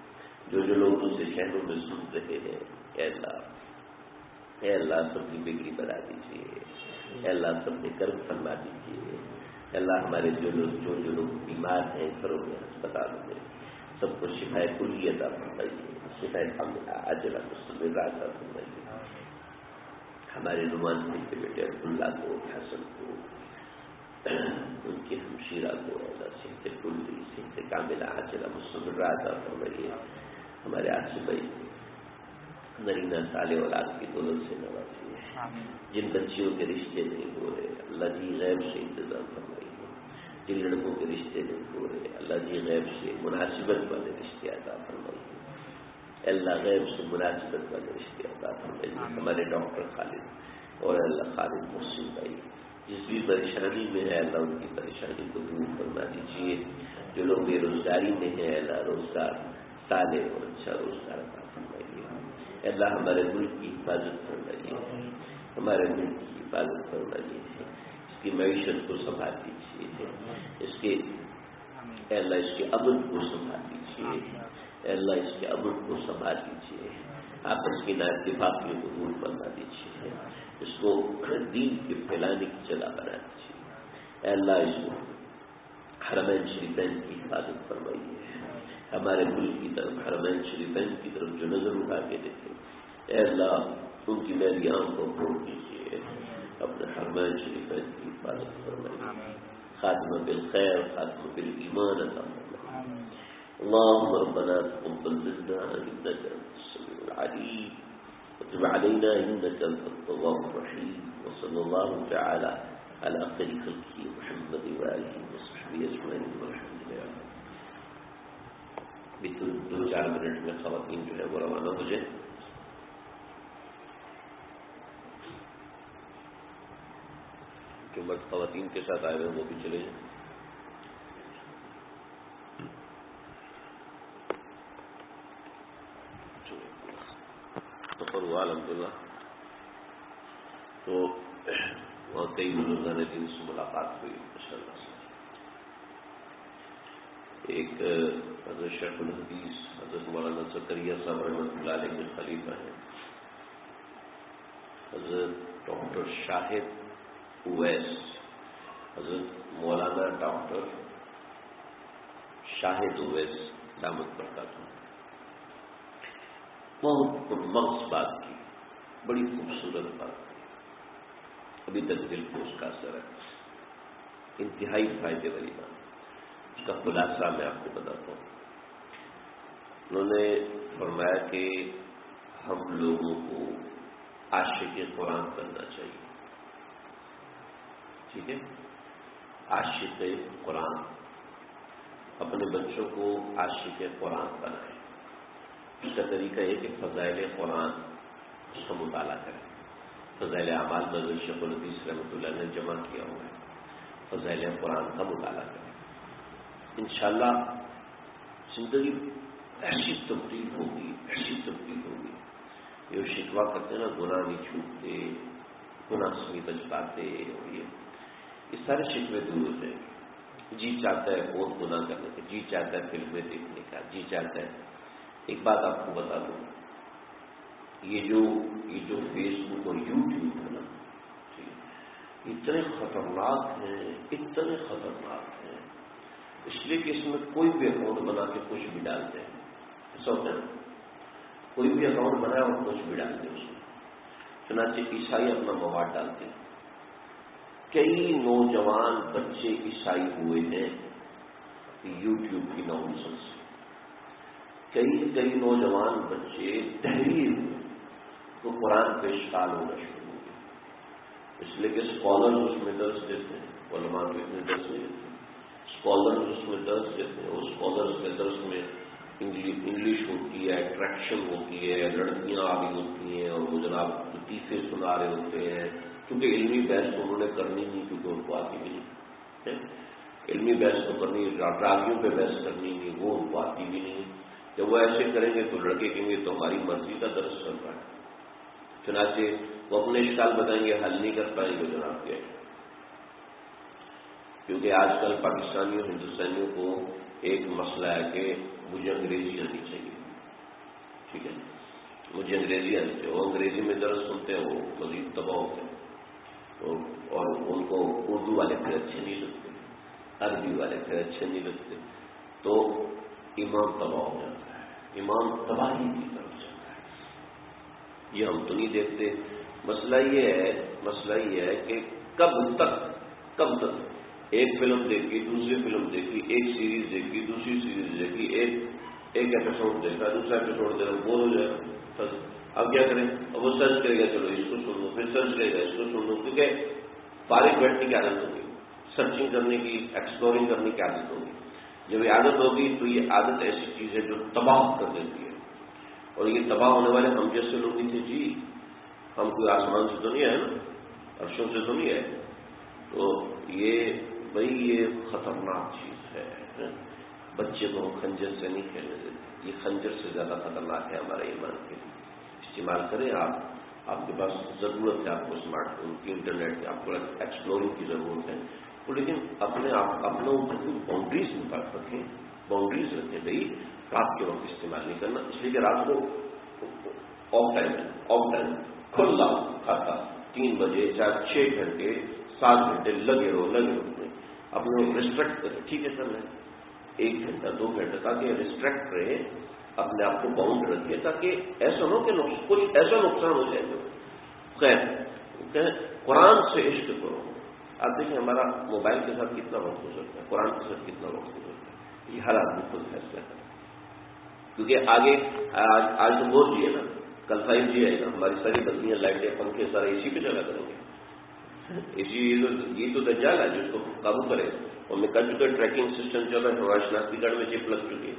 جو لوگ دوسرے شہروں میں سن رہے ہیں، اے اللہ سب کی بگڑی بنا دیجیے، اے اللہ سب کے کرم فرما دیجیے، اے اللہ ہمارے جو لوگ بیمار ہیں گھروں میں، ہسپتالوں میں، سب کو شفائے کلی عطا فرمائیے، شفائے عاجلہ مستمرہ عطا فرمائیے۔ ہمارے نعمان بھائی کے بیٹے عبداللہ کو، حسن کو، ان کی ہمشیرہ کو اللہ صحت کلی، صحت کاملہ عاجلہ مستمرہ عطا فرمائیے۔ ہمارے عاصم بھائی نرینہ صالح اولاد کی دولت سے نوازیے، جن بچیوں کے رشتے نہیں ہو رہے اللہ جی غیب سے انتظام فرمائیے، جن لڑکوں کے رشتے نہیں ہو رہے اللہ جی غیب سے مناسبت والے رشتے عطا فرمائیے، اللہ غیب سے مناسبت والے رشتے عطا فرمائیے۔ ہمارے ڈاکٹر خالد اور اللہ خالد محسن بھائی جس بھی پریشانی میں ہے اللہ ان کی پریشانی کو دور فرما دیجیے، جو لوگ بے روزگاری میں ہیں اللہ روزگار صالح اور اچھا روزگار عطا فرمائیے، اللہ ہمارے ملک کی حفاظت فرمائیے، ہمارے ملک کی حفاظت فرمائیے، اس کی معیشت کو سنبھال دیجیے، اس کے امن کو سنبھال دیجیے، اللہ اس کے امن کو سنبھال دیجیے، آپس کی نااتفاقیوں کو دور فرما دیجیے، اس کو دین کے پھیلانے کی جگہ بنا دیجیے، اللہ اس کو حرمین شریفین کی حفاظت فرمائیے، ہمارے ملک کی طرف حرمین شریفین کی طرف جو نظر اٹھا کے دیکھے، اے اللہ ان کی میری آنکھ کو کھول دیجیے، اپنے حرمین شریفین کی حفاظت فرمائے، خاتمہ بالخیر، خاتمہ بالایمان عطا فرمائے۔ اللهم ربنا تقبل منا انك انت السميع العليم وتب علينا انك انت التواب الرحيم، وصلى الله تعالى على خير خلقه محمد وآله وصحبه اجمعين والحمد لله۔ دو چار منٹ میں خواتین جو ہے وہ روانہ ہو جائیں۔ جو مرد خواتین کے ساتھ آئے ہوئے وہ بھی چلے جائیں۔ سفر ہوا الحمدللہ، تو وہاں کئی بزرگان دین سے ملاقات ہوئی ماشاءاللہ سے۔ ایک حضرت شیخ الحدیث حضرت مولانا زکریا صاحب رحمۃ اللہ علیہ کے خلیفہ ہیں، حضرت ڈاکٹر شاہد اویس، حضرت مولانا ڈاکٹر شاہد اویس دامت برکاتہ، بہت مغز بات کی، بڑی خوبصورت بات کی، ابھی تک دل کو اس کا اثر ہے، انتہائی فائدے والی بات۔ اس کا خلاصہ میں آپ کو بتاتا ہوں۔ انہوں نے فرمایا کہ ہم لوگوں کو عاشق قرآن کرنا چاہیے، ٹھیک ہے، عاشق قرآن، اپنے بچوں کو عاشق قرآن بنائیں۔ اس کا طریقہ یہ کہ فضائل قرآن اس کا مطالعہ کریں۔ فضائل اعمال میں شیخ الحدیث رحمۃ اللہ نے جمع کیا ہوا ہے، فضائل قرآن کا مطالعہ کریں، انشاءاللہ زندگی ایسی تبدیل ہوگی، ایسی تبدیل ہوگی۔ یہ شکوہ کرتے ہیں نا گناہ نہیں چھوٹتے، گناہ سے نہیں بچ پاتے، اور یہ سارے شکوے دور ہو جائیں گے۔ جی چاہتا ہے بہت گناہ کرنے کا، جی چاہتا ہے فلمیں دیکھنے کا، جی چاہتا ہے۔ ایک بات آپ کو بتا دوں، یہ جو فیس بک اور یوٹیوب ہے نا، اتنے خطرناک ہیں، اتنے خطرناک ہیں، اس لیے کہ اس میں کوئی بھی اکاؤنٹ بنا کے کچھ بھی ڈالتے ہیں، ایسا ہوتا ہے نا، کوئی بھی اکاؤنٹ بنایا اور کچھ بھی ڈالتے ہیں اس میں۔ چنانچہ عیسائی اپنا مواد ڈالتے ہیں، کئی نوجوان بچے عیسائی ہوئے ہیں یوٹیوب کی نوسن سے، کئی نوجوان بچے تحریر ہوئے تو قرآن پہ اشکال ہونا شروع ہو گیا، اس لیے کہ اسکالر اس میں درس دیتے ہیں، علماء کو اتنے درس نہیں دیتے، اسکالر اس میں درس دیتے ہیں، اس اسکالرس کے درس میں انگلش ہوتی ہے، اٹریکشن ہوتی ہے، لڑکیاں آ رہی ہوتی ہیں، اور وہ جناب لطیفے سنا رہے ہوتے ہیں، کیونکہ علمی بحث انہوں نے کرنی نہیں، کیونکہ ان کو آتی بھی نہیں، علمی بحث تو کرنی، راگیوں پہ بحث کرنی نہیں، وہ ان کو آتی بھی نہیں۔ جب وہ ایسے کریں گے تو لڑکے کہیں گے تو ہماری مرضی کا درس چل رہا ہے، چنانچہ وہ اپنے اشکال بتائیں گے، حل نہیں کر پائیں گے جناب کے، کیونکہ آج کل پاکستانیوں ہندوستانیوں کو ایک مسئلہ ہے کہ مجھے انگریزی آنی چاہیے، ٹھیک ہے، مجھے انگریزی آنی چاہیے، وہ انگریزی میں درس سنتے ہیں، وہ مزید تباہ ہوتے ہیں، اور ان کو اردو والے پھر اچھے نہیں لگتے، عربی والے پھر اچھے نہیں لگتے، تو ایمان تباہ ہو جاتا ہے، ایمان تباہی کی طرف جاتا ہے۔ یہ ہم تو نہیں دیکھتے۔ مسئلہ یہ ہے کہ کب تک ایک فلم دیکھی، دوسری فلم دیکھی، ایک سیریز دیکھی، دوسری سیریز دیکھی، ایک ایپیسوڈ دیکھا، دوسرا ایپیسوڈ دیکھا، بور ہو جائے گا، اب کیا کریں؟ اب وہ سرچ کرے گا، چلو اس کو سن لو، پھر سرچ کرے گا، اس کو سن لو، کیونکہ فارغ بیٹھنے کی عادت ہوگی، سرچنگ کرنے کی، ایکسپلورنگ کرنے کی عادت ہوگی۔ جب یہ عادت ہوگی تو یہ عادت ایسی چیز ہے جو تباہ کر دیتی ہے، اور یہ تباہ ہونے والے ہم جیسے لوگ ہی تھے جی، ہم کوئی آسمان سے تو نہیں آئے نا، عرشوں سے تو نہیں آئے، تو یہ خطرناک چیز ہے۔ بچے کو خنجر سے نہیں کھیلنے دیتے، یہ خنجر سے زیادہ خطرناک ہے ہمارے ایمان کے لیے۔ استعمال کریں آپ کے پاس ضرورت ہے، آپ کو اسمارٹ فون کی، انٹرنیٹ کی، آپ کو ایکسپلورنگ کی ضرورت ہے، تو لیکن اپنے اوپر باؤنڈریز مطابق رکھیں، باؤنڈریز رکھیں بھائی، رات کے وقت استعمال نہیں کرنا، اس لیے کہ رات کو آف ٹائم کھلا کھاتا 3 بجے، چاہے 6 گھنٹے 7 گھنٹے لگے رہو اپنے ریسٹرکٹ کریں، ٹھیک ہے سر، میں 1 گھنٹہ 2 گھنٹہ، تاکہ ریسٹرکٹ رہے، اپنے آپ کو باؤنڈ رکھیے، تاکہ ایسا ہو کہ کچھ ایسا نقصان ہو جائے جو خیر قرآن سے عشق کرو. آپ دیکھیں ہمارا موبائل کے ساتھ کتنا وقت گزرتا ہے, قرآن کے ساتھ کتنا وقت گزرتا ہے, یہ ہر آدمی خود فیصلہ کرے. کیونکہ آگے آج تو 4G ہے نا, کل 5G آئے گا. ہماری ساری بتیاں, لائٹیں, پنکھے سارے اسی پہ چلا کریں گے. یہ تو دجال ہے جو اس کو قابو کرے. اور میں کہہ چکا ٹریکنگ سسٹم چل رہا ہے, ہمارے شناختی کارڈ میں چپ لگ چکی ہے.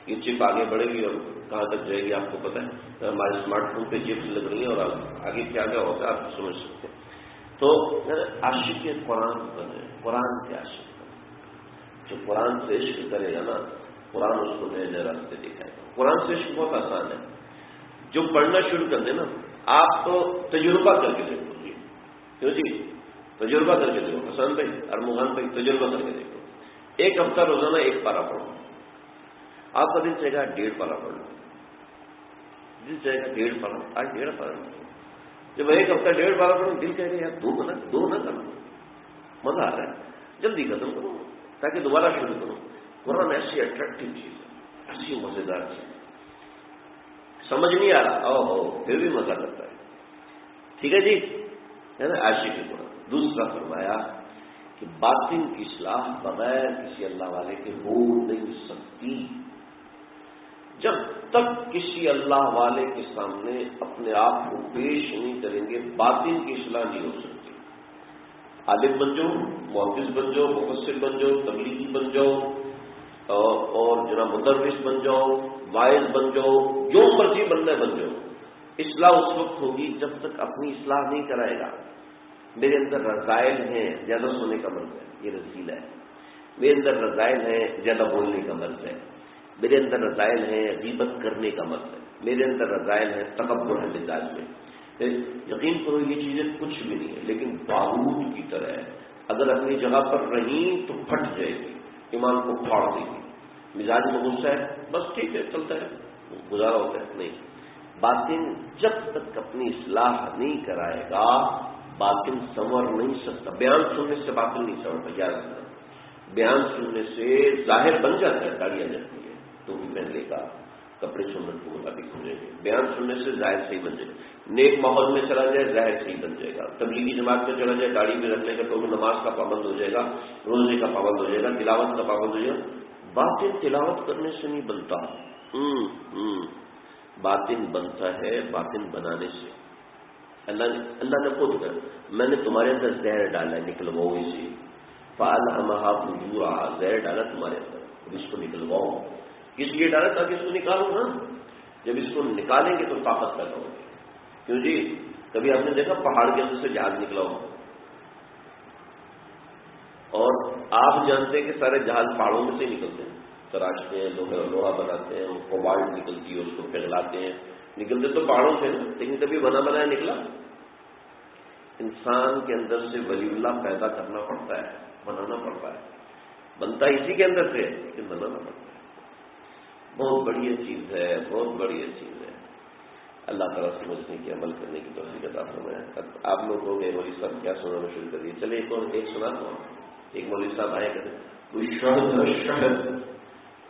یہ چپ آگے بڑھے گی اور کہاں تک جائے گی آپ کو پتہ ہے. ہمارے اسمارٹ فون پہ چپس لگ رہی ہیں اور آگے کیا کیا ہوتا ہے آپ سمجھ سکتے ہیں. تو عاشق قرآن بنے, قرآن کے عاشق بنے. جو قرآن سے عشق کرے گا نا, قرآن اس کو نئے نئے راستے دکھائے گا. قرآن سے عشق بہت آسان ہے. جو پڑھنا شروع کر دیں نا, آپ تو تجربہ کر کے دیکھو جی, کیوں جی تجربہ کر کے دیکھو. حسن بھائی, ارمغان بھائی, تجربہ کر کے دیکھو. 1 ہفتہ روزانہ 1 پارہ پڑھو, آپ کا دل چاہے گا 1.5 پارہ پڑھ لو, دل چاہے گا 1.5 پارہ, آج 1.5 پارہ پڑھو. جب 1 ہفتہ 1.5 پارہ پڑھو, دل کہے گا یار 2 نہ کرو, مزہ آ رہا ہے, جلدی ختم کرو تاکہ دوبارہ شروع کرو. قرآن ایسی اٹریکٹیو چیز ہے, ایسی مزیدار چیز, سمجھ نہیں آ رہا پھر بھی مزہ کرتا ہے. ٹھیک ہے جی, ہے نا عاشق قرآن. دوسرا فرمایا کہ باطن کی اصلاح بغیر کسی اللہ والے کے ہو نہیں سکتی. جب تک کسی اللہ والے کے سامنے اپنے آپ کو پیش نہیں کریں گے, باطن کی اصلاح نہیں ہو سکتی. عالم بن جاؤ, محدث بن جاؤ, مفسر بن جاؤ, تبلیغی بن جاؤ, اور جناب مدرس بن جاؤ, واعظ بن جاؤ, جو مرضی بننا بن جاؤ, اصلاح اس وقت ہوگی جب تک اپنی اصلاح نہیں کرائے گا. میرے اندر رذائل ہیں, زیادہ سونے کا مرض ہے, یہ رذیل ہے. میرے اندر رذائل ہیں, زیادہ بولنے کا مرض ہے. میرے اندر رذائل ہیں, غیبت کرنے کا مرض ہے. میرے اندر رذائل ہیں, تکبر ہے مزاج میں. یقین کرو یہ چیزیں کچھ بھی نہیں ہے, لیکن بارود کی طرح ہے. اگر اپنی جگہ پر رہیں تو پھٹ جائے گی, ایمان کو پھاڑ دے گی. مزاج میں غصہ ہے, بس ٹھیک ہے, چلتا ہے, گزارا ہوتا ہے. نہیں, باطن جب تک اپنی اصلاح نہیں کرائے گا, باطن سنور نہیں سکتا. بیان سننے سے باطن نہیں سنورتا, یاد رکھنا. بیان سننے سے ظاہر بن جاتا ہے, داڑھی آ جاتی ہے تو بھی پہن لے گا, کپڑے سنت کے مطابق ہو جائیں گے. بیان سننے سے ظاہر صحیح بن جائے گا. نیک ماحول میں چلا جائے, ظاہر صحیح بن جائے گا. تبلیغی جماعت میں چلا جائے, داڑھی میں رکھنے کا تو نماز کا پابند ہو جائے گا, روزے کا پابند ہو جائے گا, تلاوت کا پابند ہو جائے گا. باطن تلاوت کرنے سے نہیں بنتا, باطن بنتا ہے باطن بنانے سے. اللہ نے خود کہا, میں نے تمہارے اندر زہر ڈالا ہے, نکلواؤ اسے. فَأَلْهَمَهَا فُجُورَهَا, زہر ڈالا تمہارے اندر, اب اس کو نکلواؤ. اس لیے ڈالا تاکہ اس کو نکالو نا. جب اس کو نکالیں گے تو طاقت پیدا ہوگی. کیوں جی, کبھی آپ نے دیکھا پہاڑ کے اندر سے جہاز نکلا ہو؟ اور آپ جانتے ہیں کہ سارے جہاز پہاڑوں میں سے نکلتے ہیں, تراشتے ہیں, لوہا بناتے ہیں, کوبالٹ نکلتی ہے, اس کو پگھلاتے ہیں, نکلتے تو پہاڑوں سے, لیکن کبھی بنا بنایا نکلا. انسان کے اندر سے ولی اللہ پیدا کرنا پڑتا ہے, بنانا پڑتا ہے. بنتا اسی کے اندر سے, لیکن بنانا پڑتا ہے. بہت بڑی چیز ہے, بہت بڑی چیز ہے. اللہ تعالیٰ سمجھنے کی, عمل کرنے کی توفیق عطا فرمائے. اب آپ لوگ ہو گئے مولوی صاحب کیا سنانا شروع کر دیے. چلے ایک سنا دو. ایک مولوی صاحب آئے کہتے کوئی شہد,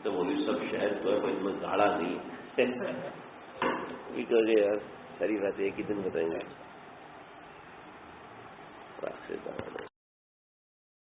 تو مولوی صاحب شہد تو ہے, کوئی میں گاڑا نہیں. ٹھیک ہے یار, ساری بات ایک ہی دن بتائیں گے.